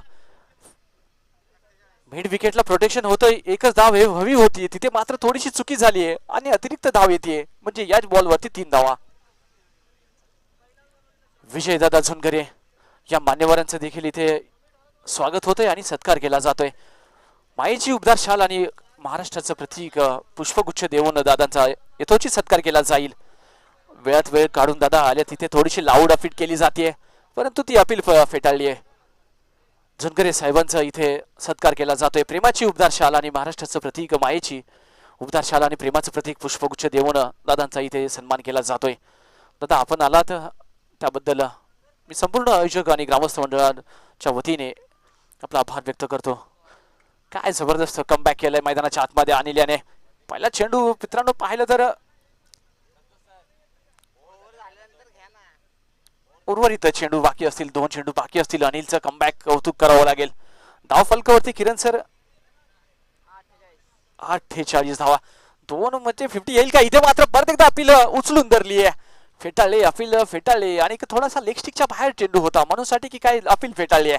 [SPEAKER 2] मिड विकेटला प्रोटेक्शन होतं, एकच धाव हवी होती, तिथे मात्र थोडीशी चुकी झाली आहे आणि अतिरिक्त धाव येते, म्हणजे याच बॉलवरती 3 धावा. विजयदादा झुनगरे या मान्यवरांचं देखील इथे स्वागत होतंय आणि सत्कार केला जातोय. मायेची उबदार शाल आणि महाराष्ट्राचं प्रतीक पुष्पगुच्छ देऊन दादांचा यथोचित सत्कार केला जाईल. वेळात वेळ काढून दादा आले, तिथे थोडीशी लाऊड अपील केली जाते, परंतु ती अपील फेटाळली आहे. झुनगरे साहेबांचा इथे सत्कार केला जातोय. प्रेमाची उबदार शाल आणि महाराष्ट्राचं प्रतीक मायेची उबदार शाल आणि प्रेमाचं प्रतीक पुष्पगुच्छ देऊन दादांचा इथे सन्मान केला जातोय. दादा आपण आलात त्याबद्दल मी संपूर्ण आयोजक आणि ग्रामस्थ मंडळाच्या वतीने आपला आभार व्यक्त करतो. काय जबरदस्त कमबॅक केलंय मैदानाच्या आतमध्ये अनिल्याने. पहिला चेंडू मित्रांनो पाहिलं तर उर्वरित चेंडू बाकी असतील, 2 चेंडू बाकी असतील. अनिलचं कमबॅक कौतुक करावं लागेल. धाव फलकावरती किरण सर 48 धावा. 2 मध्ये 50 येईल का? इथे मात्र परत एकदा अपील उचलून धरली आहे. फेटाळले, अपील फेटाळले आणि थोडासा लेग स्टिकच्या बाहेर चेंडू होता म्हणून साठी की काय अपील फेटाळली आहे.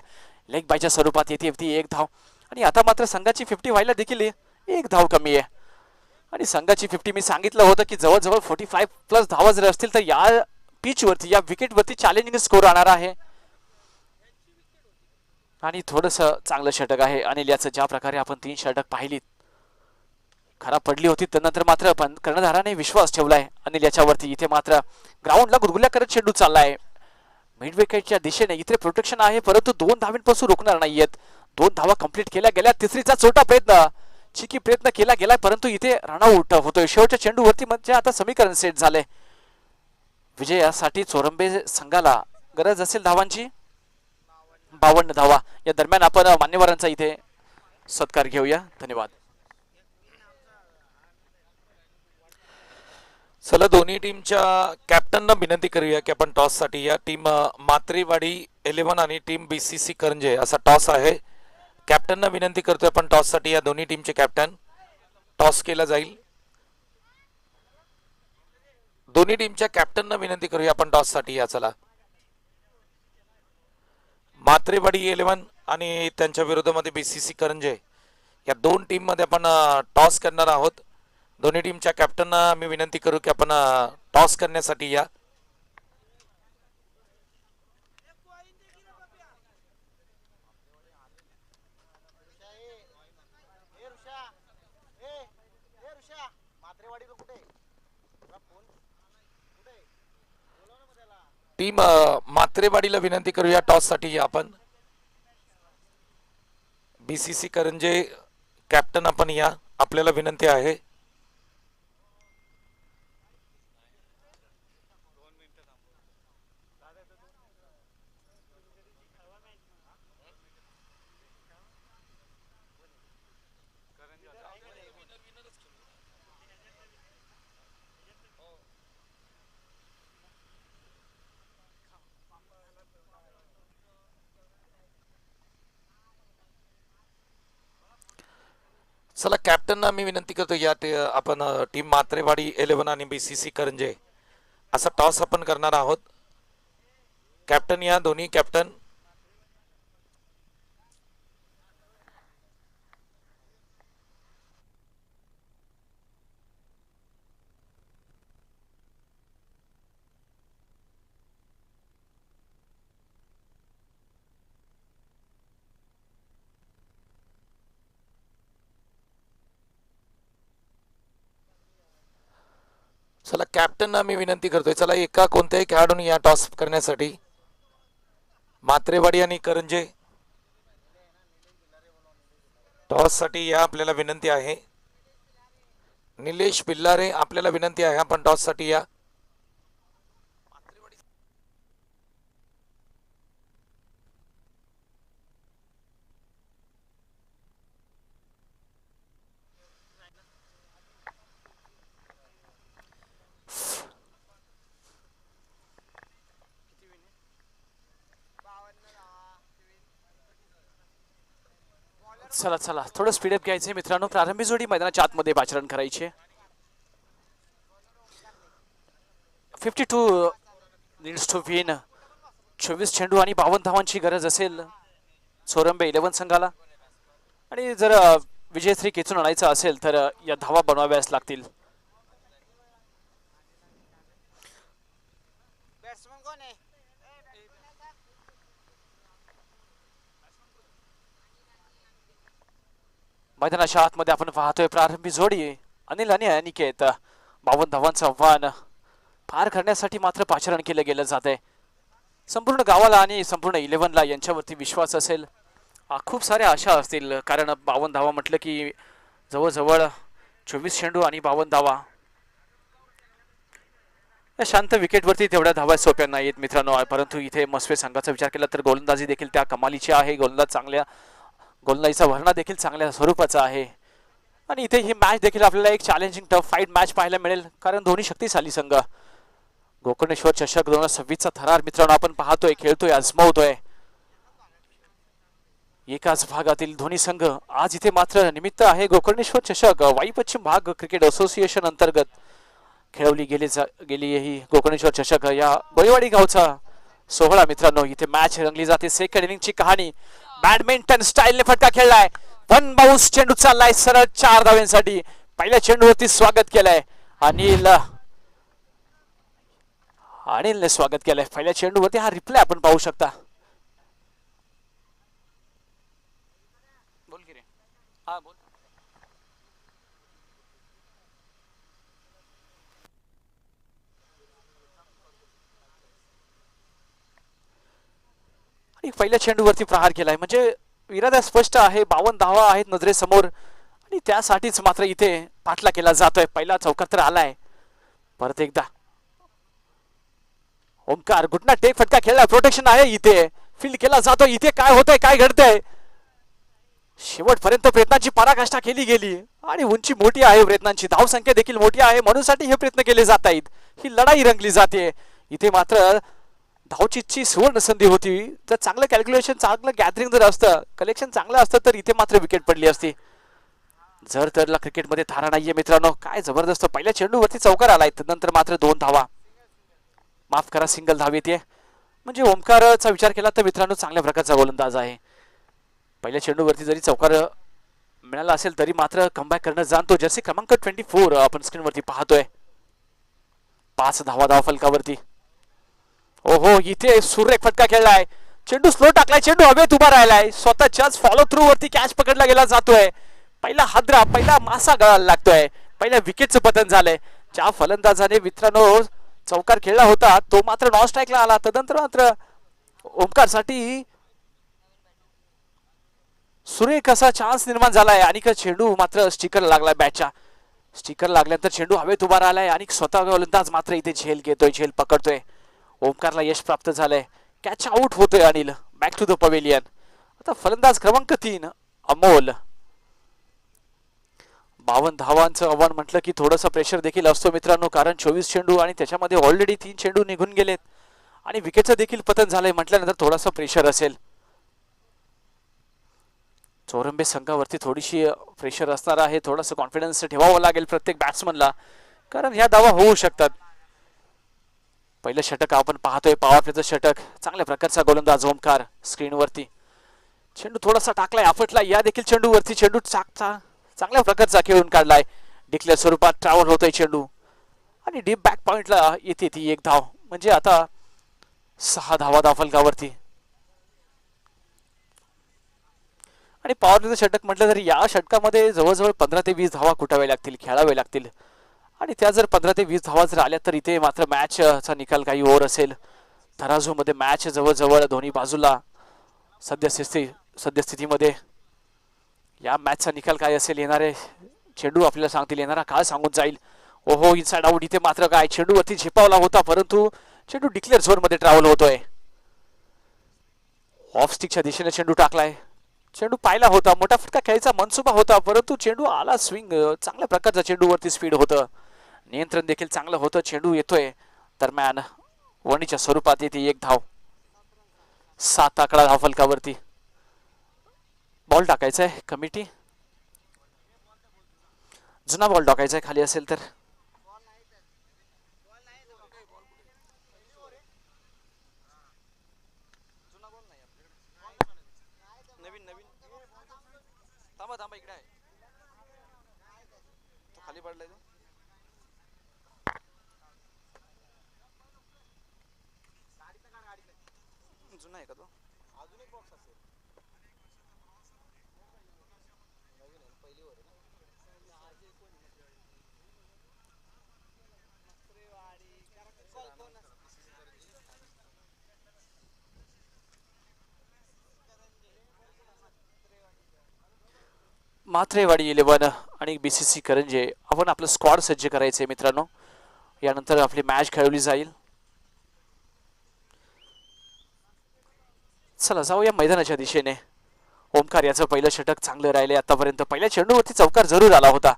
[SPEAKER 2] लेग बायच्या स्वरूपात येते ती 1 धाव आणि आता मात्र संघाची 50 व्हायला देखील 1 धाव कमी आहे. आणि संघाची 50 मी सांगितलं होतं की जवळजवळ 45 प्लस धावा जर असतील तर या पिच वरती, या विकेट वरती चॅलेंजिंग स्कोर राहणार आहे. आणि थोडस चांगलं षटक आहे अनिल याचं. ज्या प्रकारे आपण 3 षटक पाहिलीत, खराब पडली होती त्यानंतर मात्र कर्णधाराने विश्वास ठेवलाय अनिल याच्यावरती. इथे मात्र ग्राउंडला गुदगुल्या करत चेंडू चाललाय मिड विकेटच्या दिशेने. इथे प्रोटेक्शन आहे परंतु 2 धावांपासून रोखणार नाहीयेत. 2 धावा कंप्लीट केल्या गेल्या. तिसरीचा छोटा प्रयत्न, चिकी प्रयत्न केला गेलाय परंतु इथे रनआउट होतोय. शेवटच्या चेंडूवरती म्हणजे आता समीकरण सेट झालंय. विजयासाठी चोरंबे संघाला गरज असेल धावांची 52 धावा. या दरम्यान आपण मान्यवरांचा इथे सत्कार घेऊया. धन्यवाद.
[SPEAKER 1] चला दोन्ही टीमच्या कॅप्टनना विनंती करूया की आपण टॉस साठी या. टीम मात्रेवाडी 11 आणि टीम BCC करंजे असा टॉस आहे. कॅप्टनना विनंती करतोय आपण टॉस साठी. या दोन्ही टीमचे कॅप्टन टॉस केला जाईल. दोन्ही टीमच्या कॅप्टनना विनंती करूया आपण टॉस साठी या. चला मात्रेवाडी 11 आणि त्यांच्या विरोधामध्ये BCC करंजे या 2 टीम मध्ये आपण टॉस करणार आहोत. दोन्ही टीमच्या कॅप्टनना मी विनंती करू की आपण टॉस करण्यासाठी या. टीम मात्रेवाडीला विनंती करूया टॉस साठी या आपण. BCC करंजे कॅप्टन आपण या, आपल्याला विनंती आहे. चला कॅप्टनना मी विनंती करतो या आपण टीम मात्रेवाडी 11 आणि BCC करंजे असा टॉस आपण करणार आहोत. कॅप्टन या, दोन्ही कॅप्टन. चला कॅप्टनना मी विनंती करतोय, चला एका कोणत्याही खेळाडूने या टॉस करण्यासाठी. मात्रेवाडी आणि करंजे टॉस साठी या, आपल्याला विनंती आहे. निलेश बिल्लारे आपल्याला विनंती आहे आपण टॉस साठी या.
[SPEAKER 2] चला चला थोडं स्पीडअप घ्यायचंय मित्रांनो. प्रारंभी जोडी मैदानाच्या आतमध्ये पाचारण करायची. 52 नीड्स टू विन. 24 चेंडू आणि 52 धावांची गरज असेल चोरंबे 11 संघाला. आणि जर विजयश्री खेचून आणायचा असेल तर या धावा बनवाव्याच लागतील. मैदानाच्या आतमध्ये आपण पाहतोय प्रारंभी जोडी अनिल आणि अनिकेत. 52 धावांचं आव्हान पार करण्यासाठी मात्र पाचारण केलं गेलं जात आहे. संपूर्ण गावाला आणि संपूर्ण 11ला यांच्यावरती विश्वास असेल. खूप साऱ्या आशा असतील कारण 52 धावा म्हटलं की जवळजवळ 24 चेंडू आणि 52 धावा. या शांत विकेटवरती तेवढ्या धावा सोप्या नाहीत मित्रांनो. परंतु इथे मस्वे संघाचा विचार केला तर गोलंदाजी देखील त्या कमालीची आहे. गोलंदाजीचा भरणा देखील चांगल्या स्वरूपाचा आहे. आणि इथे ही मॅच देखील आपल्याला एक चॅलेंजिंग टफ फाईट मॅच पाहायला मिळेल कारण दोन्ही शक्तिशाली संघ. गोकर्णेश्वर चषक 2026चा थरार मित्रांनो आपण पाहतोय, खेळतोय, आजमावतोय. एकाच भागातील दोन्ही संघ आज इथे मात्र निमित्त आहे. गोकर्णेश्वर चषक वाई पश्चिम भाग क्रिकेट असोसिएशन अंतर्गत खेळवली गेली ही गोकर्णेश्वर चषक या गोळेवाडी गावचा सोहळा मित्रांनो. इथे मॅच रंगली जाते. सेकंड इनिंगची कहाणी. बॅडमिंटन स्टाईलने फटका खेळलाय. वन बाउन्स चेंडू चाललाय सरळ 4 धावांसाठी. पहिल्या चेंडूवरती स्वागत केलंय अनिलने स्वागत केलंय पहिल्या चेंडूवरती. हा रिप्लाय आपण पाहू शकता. बोल की रे. हा बोल. आणि पहिल्या चेंडूवरती प्रहार केलाय म्हणजे इरादा स्पष्ट आहे. 52 धावा आहेत नजरेसमोर आणि त्यासाठीच मात्र इथे पाठला केला जातोय. पहिला चौकार तर आलाय. परत एकदा ओमकार घुटना टेक फटका खेळला. प्रोटेक्शन आहे इथे. फील्ड केला जातो. इथे काय होतंय, काय घडतंय. शेवटपर्यंत प्रयत्नांची पराकाष्ठा केली गेली आणि उंची मोठी आहे प्रयत्नांची. धावसंख्या देखील मोठी आहे म्हणूनसाठी हे प्रयत्न केले जात आहेत. ही लढाई रंगली जाते. इथे मात्र धावचीची सुवर्ण संधी होती. जर चांगलं कॅल्क्युलेशन, चांगलं गॅदरिंग जर असतं, कलेक्शन चांगलं असतं तर इथे मात्र विकेट पडली असती. जर तरला क्रिकेटमध्ये थारा नाहीये मित्रांनो. काय जबरदस्त पहिल्या चेंडूवरती चौकार आलाय. नंतर मात्र 2 धावा, माफ करा सिंगल धाव येते. म्हणजे ओमकारचा विचार केला तर मित्रांनो चांगल्या प्रकारचा गोलंदाज आहे. पहिल्या चेंडूवरती जरी चौकार मिळाला असेल तरी मात्र कमबॅक करणं जाणतो. जर्सी क्रमांक 24 आपण स्क्रीनवरती पाहतोय. 5 धावा धाव फलकावरती. ओहो इथे सुरेख फटका खेळलाय. चेंडू स्लो टाकलाय. चेंडू हवेत उभा राहिलाय. स्वतःच्याच फॉलो थ्रू वरती कॅच पकडला गेला जातोय. पहिला हादरा, पहिला मासा गळायला लागतोय. पहिल्या विकेटचं पतन झालंय. ज्या फलंदाजाने मित्रांनो चौकार खेळला होता तो मात्र नॉन स्ट्राईकला आला. तदनंतर मात्र ओमकार साठी सुरेख असा चान्स निर्माण झालाय आणि चेंडू मात्र स्टिकर लागलाय. बॅटच्या स्टिकर लागल्यानंतर चेंडू हवेत उभा राहिलाय आणि स्वतः गोलंदाज मात्र इथे झेल घेतोय, झेल पकडतोय. ओमकारला यश प्राप्त झालंय. कॅच आउट होतोय Anil. Back to the pavilion. आता फलंदाज क्रमांक 3 अमोल. 52 धावांचं आव्हान म्हटलं की थोडंसं प्रेशर देखील असतो मित्रांनो कारण 24 चेंडू आणि त्याच्यामध्ये ऑलरेडी 3 चेंडू निघून गेलेत आणि विकेटचं देखील पतन झालंय म्हटल्यानंतर थोडासा प्रेशर असेल. चोरंबे संघावरती थोडीशी प्रेशर असणार आहे. थोडंसं कॉन्फिडन्स ठेवावं लागेल प्रत्येक बॅट्समनला कारण ह्या धावा होऊ शकतात. पहिलं षटक आपण पाहतोय. पॉवर प्लेचं षटक. चांगल्या प्रकारचा गोलंदाज ओमकार स्क्रीनवरती. चेंडू थोडासा टाकलाय, आपटला. या देखील चेंडूवरती चेंडू चांगल्या प्रकारचा खेळून काढलाय. डिक्लेअर स्वरूपात ट्रॅव्हल होतोय चेंडू आणि डीप बॅक पॉइंटला येते ती 1 धाव. म्हणजे आता 6 धावा धाव फलकावरती. आणि पॉवर प्लेचं षटक म्हटलं तरी या षटकामध्ये जवळजवळ 15 ते 20 धावा कुटावे लागतील, खेळावे लागतील. आणि त्या जर 15 ते 20 धावा जर आल्या तर इथे मात्र मॅचचा निकाल काही ओव्हर असेल. तराजूमध्ये मॅच जवळजवळ दोन्ही बाजूला सद्यस्थितीमध्ये या मॅचचा निकाल काय असेल येणारे चेंडू आपल्याला सांगतील. येणारा काळ सांगून जाईल. ओहो इनसाइड आउट. इथे मात्र काय चेंडूवरती झेपावला होता परंतु चेंडू डिक्लेअर झोनमध्ये ट्रॅव्हल होतोय. ऑफ स्टिकच्या दिशेने चेंडू टाकलाय. चेंडू पाहिला होता. मोठा फटका खेळायचा मनसुबा होता परंतु चेंडू आला स्विंग. चांगल्या प्रकारचा चेंडूवरती स्पीड होतं. नियंत्रण देखील चांगलं होतं. चेंडू येतोय दरम्यान वणीच्या स्वरूपात येते 1 धाव. 7 आकडा धाव फलकावरती. बॉल टाकायचा आहे कमिटी. जुना बॉल टाकायचा आहे खाली असेल तर. थांबा थांबा इकडे आहे तो खाली पडलाय तो जुना आहे का तो अजून एक बॉक्स असेल नवीन आहे पहिली वर आहे ना मात्रेवाडी 11 आणि बीसीसी करंजे आपण आपलं स्क्वॉड सज्ज करायचंय मित्रांनो यानंतर आपली मॅच खेळवली जाईल चला जाऊया मैदानाच्या दिशेने ओमकार याचं पहिलं षटक चांगलं राहिले आतापर्यंत पहिल्या चेंडूवरती चौकार जरूर आला होता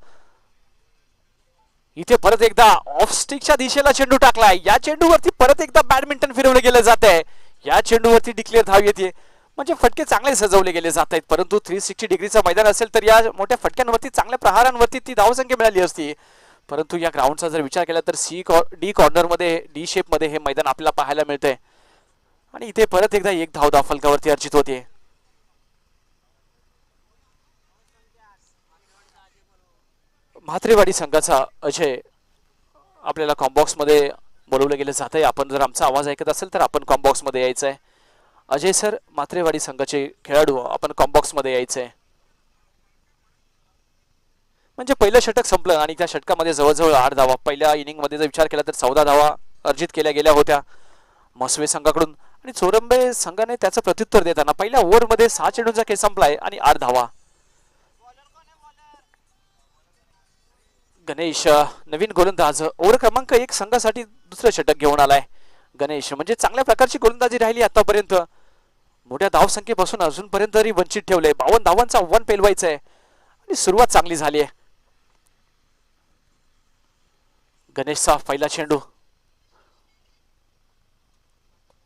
[SPEAKER 2] इथे परत एकदा ऑफ स्टिकच्या दिशेला चेंडू टाकलाय या चेंडूवरती परत एकदा बॅडमिंटन फिरवलं गेलं जात आहे या चेंडूवरती डिक्लेअर धाव येते म्हणजे फटके चांगले सजवले गेले जात आहेत परंतु 360 डिग्रीचा मैदान असेल तर या मोठ्या फटक्यांवरती चांगल्या प्रहारांवरती ती धावसंख्या मिळाली असती परंतु या ग्राउंडचा जर विचार केला तर डी कॉर्नर मध्ये डी शेप मध्ये हे मैदान आपल्याला पाहायला मिळतंय आणि इथे परत एकदा एक धाव फलकावरती अर्जित होते म्हात्रेवाडी संघाचा अजय आपल्याला कॉम्बॉक्स मध्ये बोलवलं गेलं जात आहे आपण जर आमचा आवाज ऐकत असेल तर आपण कॉम्बॉक्स मध्ये यायचं आहे अजय सर म्हात्रेवाडी संघाचे खेळाडू आपण कॉम्बॉक्स मध्ये यायचं आहे म्हणजे पहिलं षटक संपलं आणि त्या षटकामध्ये जवळजवळ 8 धावा पहिल्या इनिंग मध्ये जर विचार केला तर 14 धावा अर्जित केल्या गेल्या होत्या मसवे संघाकडून आणि चोरंबे संघाने त्याचं प्रत्युत्तर देताना पहिल्या ओव्हरमध्ये 6 चेंडूंचा खेळ संपलाय आणि 8 धावा गणेश नवीन गोलंदाज ओव्हर क्रमांक 1 संघासाठी दुसरं षटक घेऊन आलाय गणेश म्हणजे चांगल्या प्रकारची गोलंदाजी राहिली आतापर्यंत मोठ्या धावसंख्येपासून अजूनपर्यंत तरी वंचित ठेवलंय 52 धावांचा वन पेलवायचं आहे आणि सुरुवात चांगली झाली आहे गणेशचा पहिला चेंडू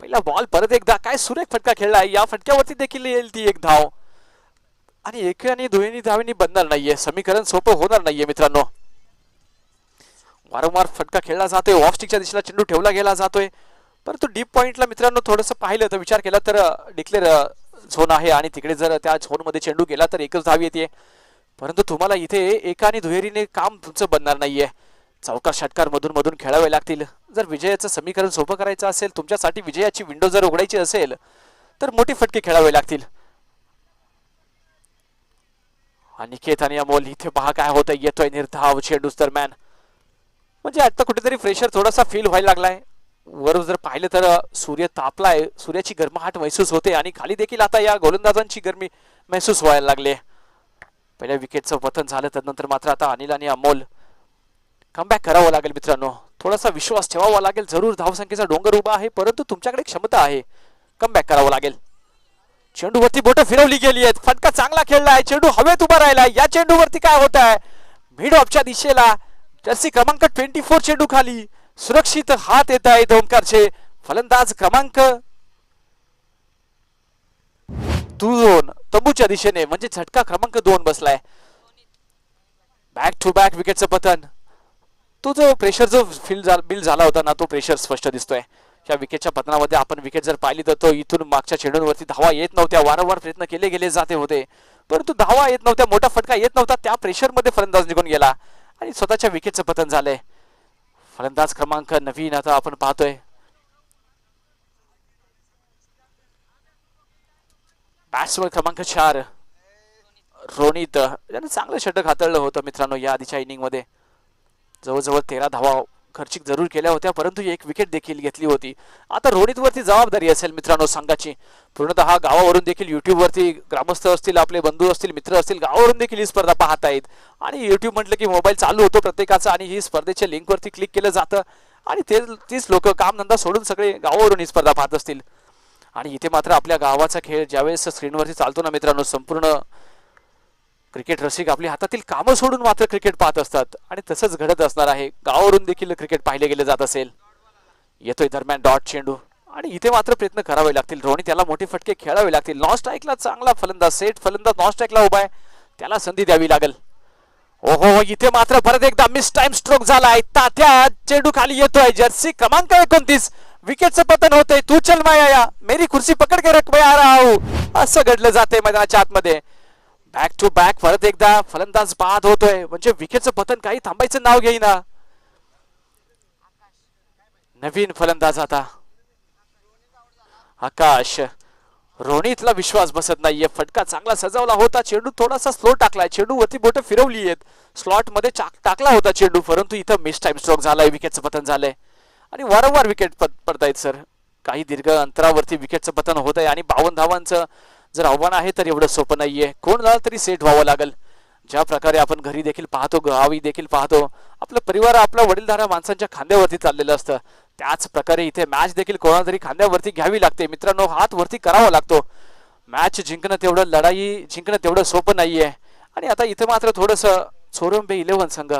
[SPEAKER 2] पहिला बॉल परत एकदा काय सुरेख फटका खेळलाय या फटक्यावरती देखील येईल ती एक धाव आणि एक आणि दोन्ही धावेंनी बनणार नाहीये समीकरण सोपं होणार नाहीये मित्रांनो वारंवार फटका खेळला जातोय ऑफ स्टिकच्या दिशेला चेंडू ठेवला गेला जातोय परंतु डीप पॉइंटला मित्रांनो थोडंसं पाहिलं तर विचार केला तर डिक्लेअर झोन आहे आणि तिकडे जर त्या झोनमध्ये चेंडू गेला तर एकच धाव येते परंतु तुम्हाला इथे एका आणि दुहेरीने काम तुमचं बनणार नाहीये चौकार षटकार मधून मधून खेळावे लागतील जर विजयाचं समीकरण सोपं करायचं असेल तुमच्यासाठी विजयाची विंडो जर उघडायची असेल तर मोठी फटके खेळावे लागतील अनिकेत आणि अमोल इथे पहा काय होतं येतोय निर्धाव चेंडूस दरम्यान म्हणजे आता कुठेतरी प्रेशर थोडासा फील व्हायला लागलाय वर जर पाहिलं तर सूर्य तापलाय सूर्याची गरमाहट महसूस होते आणि खाली देखील आता या गोलंदाजांची गरमी महसूस व्हायला लागली पहिल्या विकेटचं पतन झालं त्यानंतर मात्र आता अनिल आणि अमोल कमबॅक करावं लागेल मित्रांनो थोडासा विश्वास ठेवावा लागेल जरूर धावसंख्येचा डोंगर उभा आहे परंतु तुमच्याकडे क्षमता आहे कमबॅक करावं लागेल चेंडूवरती बोटं फिरवली गेली आहेत फटका चांगला खेळलाय चेंडू हवेत उभा राहिलाय या चेंडूवरती काय होत आहे मिड ऑफच्या दिशेला जर्सी क्रमांक 24 चेंडू खाली सुरक्षित हात येत आहेत ओमकारचे फलंदाज क्रमांक 2 तंबूच्या दिशेने म्हणजे झटका क्रमांक 2 बसलाय बॅक टू बॅक विकेटचं पतन तो जो प्रेशर जो बिल झाला होता ना तो प्रेशर स्पष्ट दिसतोय या विकेटच्या पतनामध्ये आपण विकेट जर पाहिली तर तो इथून मागच्या चेंडूंवरती धावा येत नव्हत्या वारंवार प्रयत्न केले गेले जाते होते परंतु धावा येत नव्हत्या मोठा फटका येत नव्हता त्या प्रेशर मध्ये फलंदाज निघून गेला आणि स्वतःच्या विकेटचं पतन झालंय फलंदाज क्रमांक 9 आता आपण पाहतोय बॅट्समन क्रमांक 4 रोनित याने चांगलं षटक हाताळलं होतं मित्रांनो या आधीच्या इनिंग मध्ये जवळजवळ 13 धावा खर्चिक जरूर केल्या होत्या परंतु एक विकेट देखील घेतली होती आता रोनित वरती जबाबदारी असेल मित्रांनो संघाची पूर्णतः गावावरून देखील युट्यूब वरती ग्रामस्थ असतील आपले बंधू असतील मित्र असतील गावावरून देखील ही स्पर्धा पाहत आहेत आणि युट्यूब म्हटलं की मोबाईल चालू होतो प्रत्येकाचा आणि ही स्पर्धेच्या लिंक वरती क्लिक केलं जातं आणि तीच लोक कामधंदा सोडून सगळे गावावरून ही स्पर्धा पाहत असतील आणि इथे मात्र आपल्या गावाचा खेळ ज्यावेळेस स्क्रीनवरती चालतो ना मित्रांनो संपूर्ण क्रिकेट रसिक आपल्या हातातील कामं सोडून मात्र क्रिकेट पाहत असतात आणि तसंच घडत असणार आहे गावावरून देखील क्रिकेट पाहिले गेले जात असेल येतोय दरम्यान डॉट चेंडू आणि इथे मात्र प्रयत्न करावे लागतील रोहित त्याला मोठे फटके खेळावे लागतील नॉन स्ट्राईकला चांगला फलंदाज सेट फलंदाज नॉन स्ट्राईकला उभा आहे त्याला संधी द्यावी लागेल ओहो इथे मात्र परत एकदा मिस टाइम स्ट्रोक झालाय तात्या चेंडू खाली येतोय जर्सी क्रमांक 29 विकेटचं पतन होतंय तू चल माया मेरी कुर्सी पकड के रख मैं आ रहा हूं असं घडलं जाते मैदानाच्या आतमध्ये बॅक टू बॅक परत एकदा फलंदाज बाद होतोय, म्हणजे विकेटचं पतन काही थांबायचं नाव घेईना. नवीन फलंदाज आता आकाश. रोनितला विश्वास बसत नाहीये. फटका चांगला सजवला होता, चेंडू थोडासा स्लो टाकलाय, चेंडू वरती बोट फिरवली आहेत, स्लॉट मध्ये टाकला होता चेंडू, परंतु इथं मिस टाइम स्ट्रोक झालाय, विकेटचं पतन झालंय आणि वारंवार विकेट पडतायत सर. काही दीर्घ अंतरावरती विकेटचं पतन होत आहे आणि 52 धावांचं जर आव्हान आहे तर एवढं सोपं नाहीये. कोण झालं तरी सेट व्हावं लागेल. ज्या प्रकारे आपण घरी देखील पाहतो, गावी देखील पाहतो, आपलं परिवार आपल्या वडीलधाऱ्या माणसांच्या खांद्यावरती चाललेलं असतं, त्याच प्रकारे इथे मॅच देखील कोणाला तरी खांद्यावरती घ्यावी लागते मित्रांनो, हात वरती करावा लागतो. मॅच जिंकणं तेवढं, लढाई जिंकणं तेवढं सोपं नाहीये. आणि आता इथे मात्र थोडस चोरंबे 11 संघ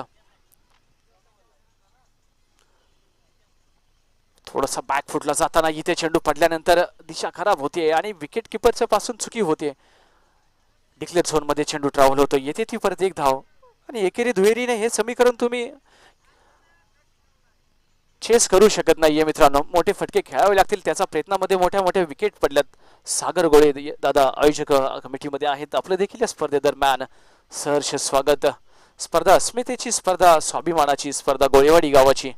[SPEAKER 2] थोडासा बॅकफुटला जाताना इथे चेंडू पडल्यानंतर दिशा खराब होते आणि विकेट किपरच्या पासून चुकी होते. डिक्लेअर झोन मध्ये चेंडू ट्रॅव्हल होतो, येते ती परत एक धाव आणि एकेरी दुहेरीने हे समीकरण तुम्ही चेस करू शकत नाहीये मित्रांनो. मोठे फटके खेळावे लागतील, त्याचा प्रयत्नामध्ये मोठ्या मोठ्या विकेट पडल्यात. सागर गोळे दादा आयोजक कमिटीमध्ये आहेत, आपलं देखील या स्पर्धेदरम्यान सहर्ष स्वागत. स्पर्धा अस्मितेची स्पर्धा, स्वाभिमानाची स्पर्धा, गोळेवाडी गावाची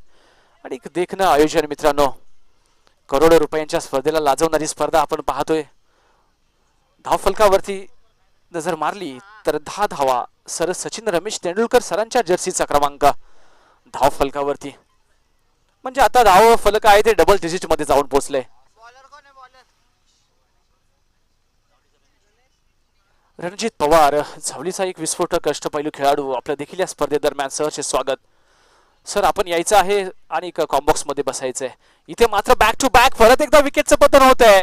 [SPEAKER 2] आणि देखणं आयोजन मित्रांनो. करोडो रुपयांच्या स्पर्धेला लाजवणारी स्पर्धा आपण पाहतोय. धावफलकावरती नजर मारली तर 10 धावा सर सचिन रमेश तेंडुलकर सरांच्या जर्सीचा क्रमांक धावफलकावरती, म्हणजे आता धाव फलक आहे ते डबल डिजिट मध्ये जाऊन पोहोचले. रणजित पवार झावलीचा एक विस्फोटक अष्टपैलू खेळाडू, आपलं देखील या स्पर्धेदरम्यान सहर्ष स्वागत. सर आपण यायचं आहे आणि कॉम्बॉक्स मध्ये बसायचंय. इथे मात्र बॅक टू बॅक परत एकदा विकेटचं पतन होत आहे,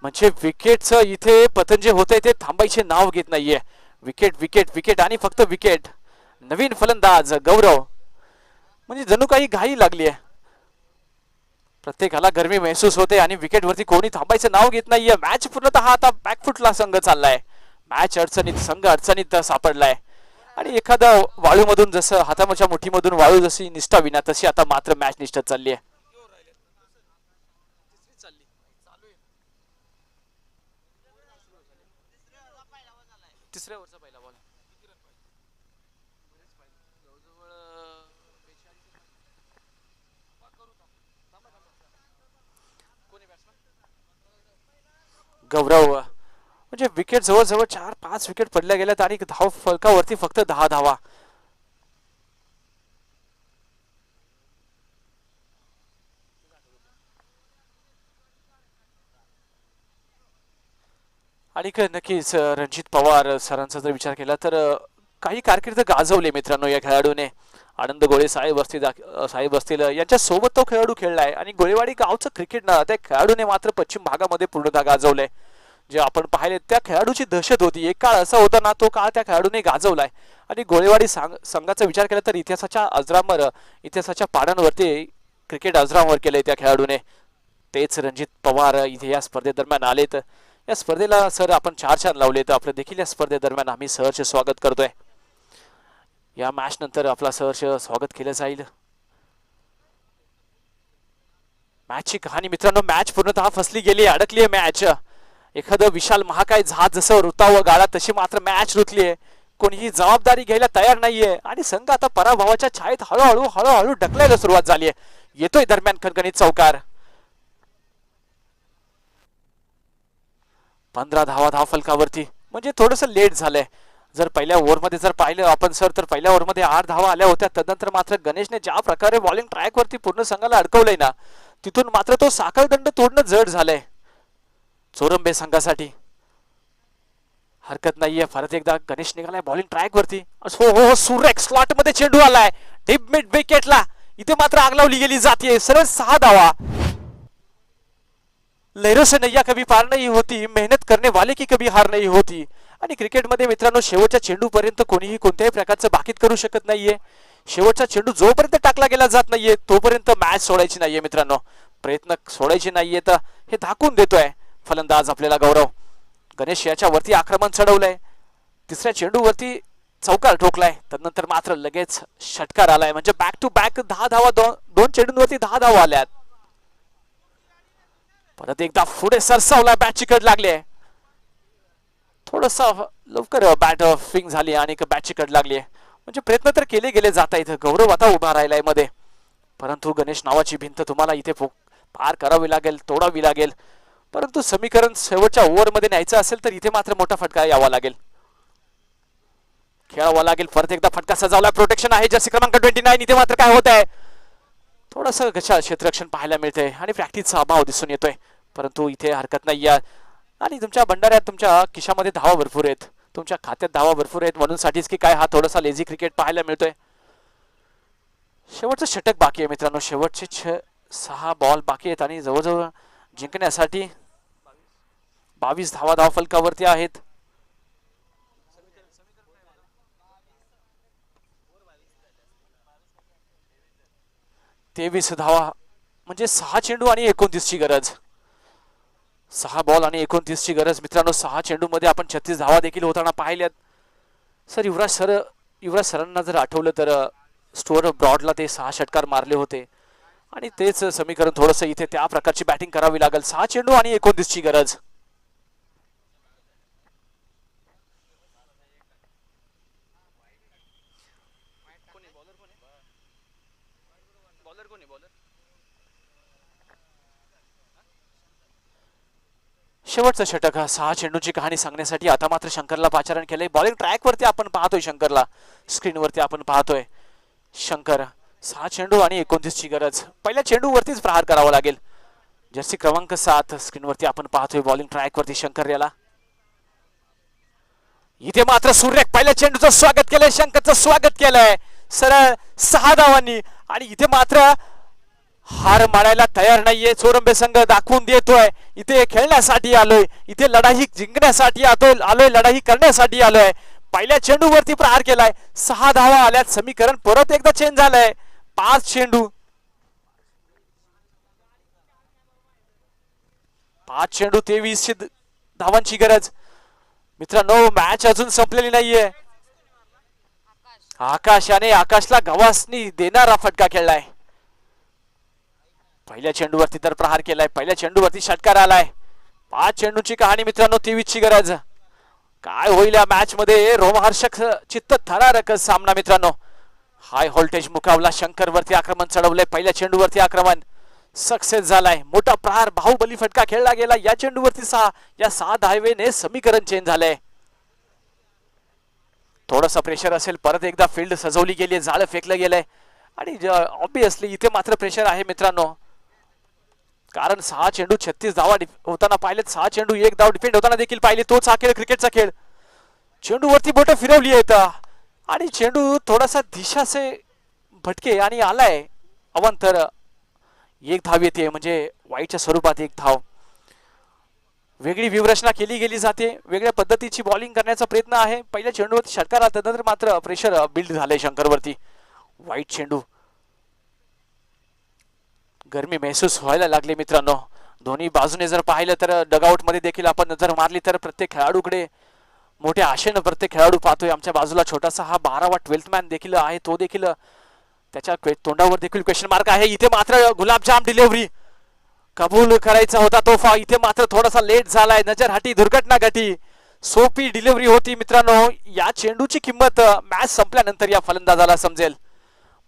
[SPEAKER 2] म्हणजे विकेटचं इथे पतन जे होतंय ते थांबायचे नाव घेत नाहीये. विकेट विकेट विकेट आणि फक्त विकेट. नवीन फलंदाज गौरव, म्हणजे जणू काही घाई लागली आहे, प्रत्येकाला गरमी महसूस होते आणि विकेट वरती कोणी थांबायचं नाव घेत नाहीये. मॅच पूर्णतः आता बॅकफुटला संघ चाललाय, मॅच अडचणीत, संघ अडचणीत सापडलाय आणि एखादा वाळू मधून जसं हाताच्या मुठीमधून वाळू जशी निष्ठाविना, तशी आता मात्र मॅच निष्ठत चालली आहे. तिसऱ्या ओव्हरचा पहिला बॉल. गौरव, म्हणजे विकेट जवळजवळ 4-5 विकेट पडल्या गेल्यात आणि धाव फलकावरती फक्त 10 धावा. आणि नक्कीच रणजित पवार सरांचा जर विचार केला तर काही कारकीर्द गाजवले मित्रांनो या खेळाडूने. आनंद गोळे साहेब असतील यांच्या सोबत तो खेळाडू खेळलाय आणि गोळेवाडी गावचं क्रिकेट ना त्या खेळाडूने मात्र पश्चिम भागामध्ये पूर्णतः गाजवलंय. जे आपण पाहिले त्या खेळाडूची दहशत होती, एक काळ असा होता ना, तो काळ त्या खेळाडूने गाजवलाय. आणि गोळेवाडी संघाचा विचार केला तर इतिहासाच्या पानांवरती क्रिकेट अजरामर केलंय त्या खेळाडूने. तेच रणजित पवार इथे या स्पर्धेदरम्यान आलेत. या स्पर्धेला सर आपण 4 छान लावले, तर आपलं देखील या स्पर्धेदरम्यान आम्ही सहर्ष स्वागत करतोय. या मॅच नंतर आपला सहर्ष स्वागत केलं जाईल. मॅचची कहाणी मित्रांनो, मॅच पूर्णतः फसली गेली, अडकली आहे मॅच. एखादं विशाल महाकाय जहाज जसं रुतावं गाडा तशी मात्र मॅच रुतली आहे. कोणीही जबाबदारी घ्यायला तयार नाहीये आणि संघ आता पराभवाच्या छायेत हळूहळू हळूहळू ढकलायला सुरुवात झाली आहे. येतोय दरम्यान खणखणीत चौकार. 15 धावा धाव फलकावरती, म्हणजे थोडंसं लेट झालंय. जर पहिल्या ओव्हरमध्ये जर पाहिलं आपण सर तर पहिल्या ओव्हरमध्ये 8 धावा आल्या होत्या. तदनंतर मात्र गणेशने ज्या प्रकारे बॉलिंग ट्रॅक वरती पूर्ण संघाला अडकवलंय ना, तिथून मात्र तो साखळदंड तोडणं जड झालंय चोरंबे संघासाठी. हरकत नाहीये, परत एकदा गणेश निघालाय बॉलिंग ट्रॅक वरती. हो हो, सुरेख स्लॉट मध्ये चेंडू आलाय डीप मिड विकेटला. इथे मात्र आग लावली गेली जाते. सरळ 6 धावा. लहरों से नैया कभी पार नहीं होती, मेहनत करने वाले की कभी हार नहीं होती. आणि क्रिकेटमध्ये मित्रांनो शेवटच्या चेंडू पर्यंत कोणीही कोणत्याही प्रकारचं बाकीत करू शकत नाहीये. शेवटचा चेंडू जोपर्यंत टाकला गेला जात नाहीये तोपर्यंत मॅच सोडायची नाहीये मित्रांनो. प्रयत्न सोडायचे नाहीये, तर हे दाखवून देतोय फलंदाज आपल्याला गौरव. गणेश याच्या वरती आक्रमण चढवलंय, तिसऱ्या चेंडूवरती चौकार ठोकलाय, तदनंतर मात्र लगेच षटकार आलाय. म्हणजे बॅक टू बॅक 10 धावा, दोन चेंडूंवरती 10 धावा आल्यात. परत एकदा पुढे सरसावला, बॅट चिकट लागले. थोडंसं लवकर बॅट स्विंग झाली आणि बॅटची कड लागली आहे. म्हणजे प्रयत्न तर केले गेले जाता इथं गौरव आता उभा राहिलाय मध्ये, परंतु गणेश नावाची भिंत तुम्हाला इथे पार करावी लागेल, तोडावी लागेल. परंतु समीकरण शेवटच्या ओव्हरमध्ये न्यायचं असेल तर इथे मात्र मोठा फटका यावा लागेल, खेळावा लागेल. परत एकदा फटका सजावला, प्रोटेक्शन आहे जर्सी क्रमांक 29. इथे मात्र काय होत आहे, थोडंसं क्षेत्ररक्षण पाहायला मिळतंय आणि प्रॅक्टिसचा अभाव दिसून येतोय. परंतु इथे हरकत नाही आणि तुमच्या भंडाऱ्यात तुमच्या खिशामध्ये धावा भरपूर आहेत, तुमच्या खात्यात धावा भरपूर आहेत, म्हणून साठीच की काय हा थोडासा लेझी क्रिकेट पाहायला मिळतोय. शेवटचं षटक बाकी आहे मित्रांनो, शेवटचे 6 बॉल बाकी आहेत आणि जवळजवळ जिंकण्यासाठी 22 धावा धावफलकावरती आहेत. तेवीस धावा म्हणजे 6 चेंडू आणि 29 ची गरज. 6 बॉल आणि 29 ची गरज मित्रांनो. 6 चेंडू मध्ये आपण 36 धावा देखील होताना पाहिल्यात. सर युवराज सरांना जर आठवलं तर स्टोअर ब्रॉडला ते 6 षटकार मारले होते आणि तेच समीकरण थोडंसं इथे त्या प्रकारची बॅटिंग करावी लागेल. 6 चेंडू आणि 29 ची गरज. शेवटचं षटक 6 चेंडूची कहाणी सांगण्यासाठी आता मात्र शंकरला पाचारण केलंय. बॉलिंग ट्रॅक वरती आपण पाहतोय शंकरला, स्क्रीनवरती आपण पाहतोय शंकर. 6 चेंडू आणि 29 ची गरज. पहिल्या चेंडू वरतीच प्रहार करावा लागेल. जर्सी क्रमांक 7 स्क्रीनवरती आपण पाहतोय बॉलिंग ट्रॅक वरती शंकर याला. इथे मात्र सूर्य पहिल्या चेंडूचं स्वागत केलंय, शंकरचं स्वागत केलंय सरळ 6 धावांनी आणि इथे मात्र हार मारायला तयार नाहीये. चोरंबे संघ दाखवून देतोय इथे खेळण्यासाठी आलोय, इथे लढाई जिंकण्यासाठी आलोय, लढाई करण्यासाठी आलोय. पहिल्या चेंडूवरती प्रहार केलाय, 6 धावा आल्यात. समीकरण परत एकदा चेंज झालंय. 5 चेंडू 23 धावांची गरज. मित्रांनो मॅच अजून संपलेली नाहीये. आकाशला गवासनी देणारा फटका खेळलाय. पहिल्या चेंडूवरती तर प्रहार केलाय, पहिल्या चेंडूवरती षटकार आलाय. 5 चेंडूची कहाणी मित्रांनो, 23 ची गरज. काय होईल या मॅच मध्ये, रोमहर्षक चित्त थरारक सामना मित्रांनो. हाय व्होल्टेज मुकाबला. शंकर वरती आक्रमण चढवलंय, पहिल्या चेंडूवरती आक्रमण सक्सेस झालाय. मोठा प्रहार बाहुबली फटका खेळला गेला. या चेंडूवरती 6, या 6 धावेने समीकरण चेंज झालंय. थोडंसं प्रेशर असेल, परत एकदा फील्ड सजवली गेली, जाळं फेकलं गेलंय आणि ऑब्विसली इथे मात्र प्रेशर आहे मित्रांनो, कारण 6 चेंडू 36 धावा होताना पाहिलेत. 6 चेंडू 1 धाव डिफेंड होताना देखील पाहिले. तोच हा खेळ, क्रिकेटचा खेळ. चेंडू वरती बोट फिरवली आहेत आणि चेंडू थोडासा दिशासे भटके आणि आलाय अवंतर. 1 धाव येते म्हणजे वाईटच्या स्वरूपात 1 धाव. वेगळी व्यूहरचना केली गेली जाते, वेगळ्या पद्धतीची बॉलिंग करण्याचा प्रयत्न आहे. पहिल्या चेंडूवरती षटकार आला, त्यानंतर मात्र प्रेशर बिल्ड झालंय शंकरवरती. वाईट चेंडू, गरमी महसूस व्हायला लागली मित्रांनो. दोन्ही बाजूने जर पाहिलं तर डगआउट मध्ये देखील आपण नजर मारली तर प्रत्येक खेळाडूकडे मोठ्या आशेनं प्रत्येक खेळाडू पाहतोय. आमच्या बाजूला छोटासा हा 12वा 12th मॅन देखील आहे, तो देखील त्याच्या तोंडावर देखील क्वेश्चन मार्क आहे. इथे मात्र गुलाबजाम डिलिव्हरी कबूल करायचा होता तोफा, इथे मात्र थोडासा लेट झालाय. नजर हटी, दुर्घटना घटी. सोपी डिलिव्हरी होती मित्रांनो. या चेंडूची किंमत मॅच संपल्यानंतर या फलंदाजाला समजेल.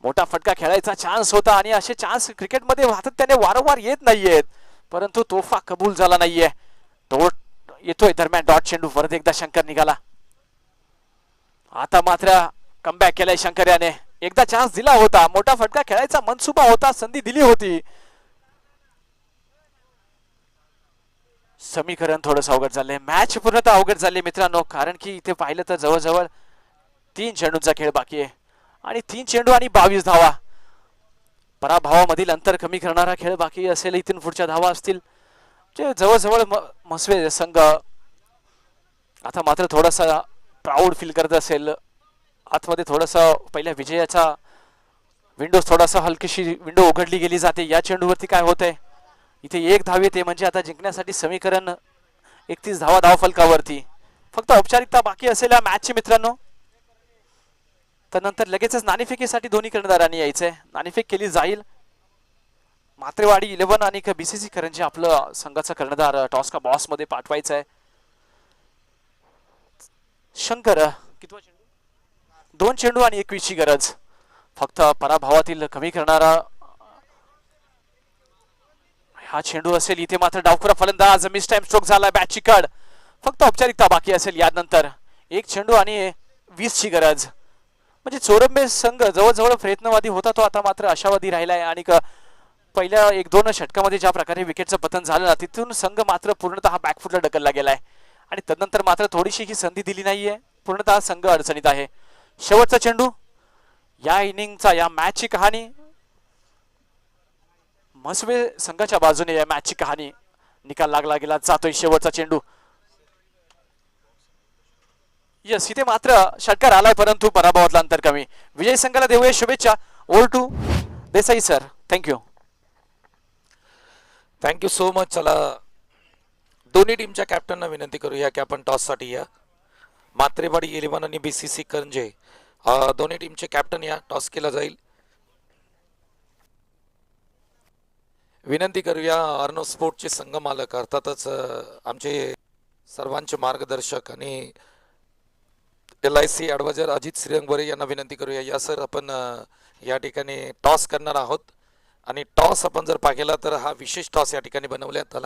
[SPEAKER 2] मोठा फटका खेळायचा चान्स होता आणि असे चान्स क्रिकेटमध्ये त्याने वारंवार येत नाहीयेत, परंतु तोफा कबूल झाला नाहीये. तो येतोय दरम्यान डॉट चेंडू. परत एकदा शंकर निघाला. आता मात्र कमबॅक केलाय शंकर याने. एकदा चान्स दिला होता, मोठा फटका खेळायचा मनसुबा होता, संधी दिली होती. समीकरण थोडंसं अवघड झालंय. मॅच पूर्णतः अवघड झाली मित्रांनो, कारण की इथे पाहिलं तर जवळजवळ 3 चेंडूंचा खेळ बाकी आहे आणि 3 चेंडू आणि 22 धावा. पराभवामधील अंतर कमी करणारा खेळ बाकी असेल. इथून पुढच्या धावा असतील जे जवळजवळ मस्वे संघ आता मात्र थोडासा प्राऊड फील करत असेल. आतमध्ये थोडंसं पहिल्या विजयाचा विंडोज, थोडासा हलकीशी विंडो उघडली गेली जाते. या चेंडूवरती काय होतंय, इथे 1 धाव येते म्हणजे आता जिंकण्यासाठी समीकरण 31 धावा धावफलकावरती. फक्त औपचारिकता बाकी असेल या मॅचची मित्रांनो. त्यानंतर लगेचच नाणेफेकीसाठी दोन्ही कर्णधारांनी यायचंय. नाणेफेक केली जाईल. मात्रेवाडी 11 आणि बीसीसी करंजी आपलं संघाचा कर्णधार टॉस का बॉस मध्ये पाठवायचा आहे. शंकर कितवा चेंडू 2 चेंडू आणि 21 ची गरज फक्त पराभवातील कमी करणारा हा चेंडू असेल इथे मात्र डावखुरा फलंदाज मिस टाइम स्ट्रोक झाला बॅटची कड फक्त औपचारिकता बाकी असेल यानंतर 1 चेंडू आणि 20 ची गरज म्हणजे चोरंबे संघ जवळजवळ प्रयत्नवादी होता तो आता मात्र आशावादी राहिलाय आणि पहिल्या 1-2 षटकामध्ये ज्या प्रकारे विकेटचं पतन झालं ना तिथून संघ मात्र पूर्णतः बॅकफुटला ढकलला गेलाय आणि तदनंतर मात्र थोडीशी ही संधी दिली नाहीये पूर्णतः संघ अडचणीत आहे शेवटचा चेंडू या इनिंगचा या मॅचची कहाणी म्हसवे संघाच्या बाजूने या मॅचची कहाणी निकाल लागला गेला जातोय शेवटचा चेंडू यस इथे मात्र षटकार आलाय परंतु पराभवातला अंतर कमी विजय संघाला देऊया शुभेच्छा over to Desai sir thank you
[SPEAKER 1] thank you so much. चला दोन्ही टीमच्या कॅप्टनना विनंती करूया की आपण टॉससाठी या. मात्रेवाडी इलेव्हन आणि BCC करंजे दोन्ही टीमचे कॅप्टन या. टॉस केला जाईल. विनंती करूया अर्नो स्पोर्टचे संघ मालक अर्थातच आमचे सर्वांचे मार्गदर्शक आणि LIC ॲडवायझर अजित श्रीरंगवरे यांना विनंती करूया. या सर आपण या ठिकाणी टॉस करणार आहोत आणि टॉस आपण जर पाहिला तर हा विशेष टॉस या ठिकाणी बनवण्यात आलाय.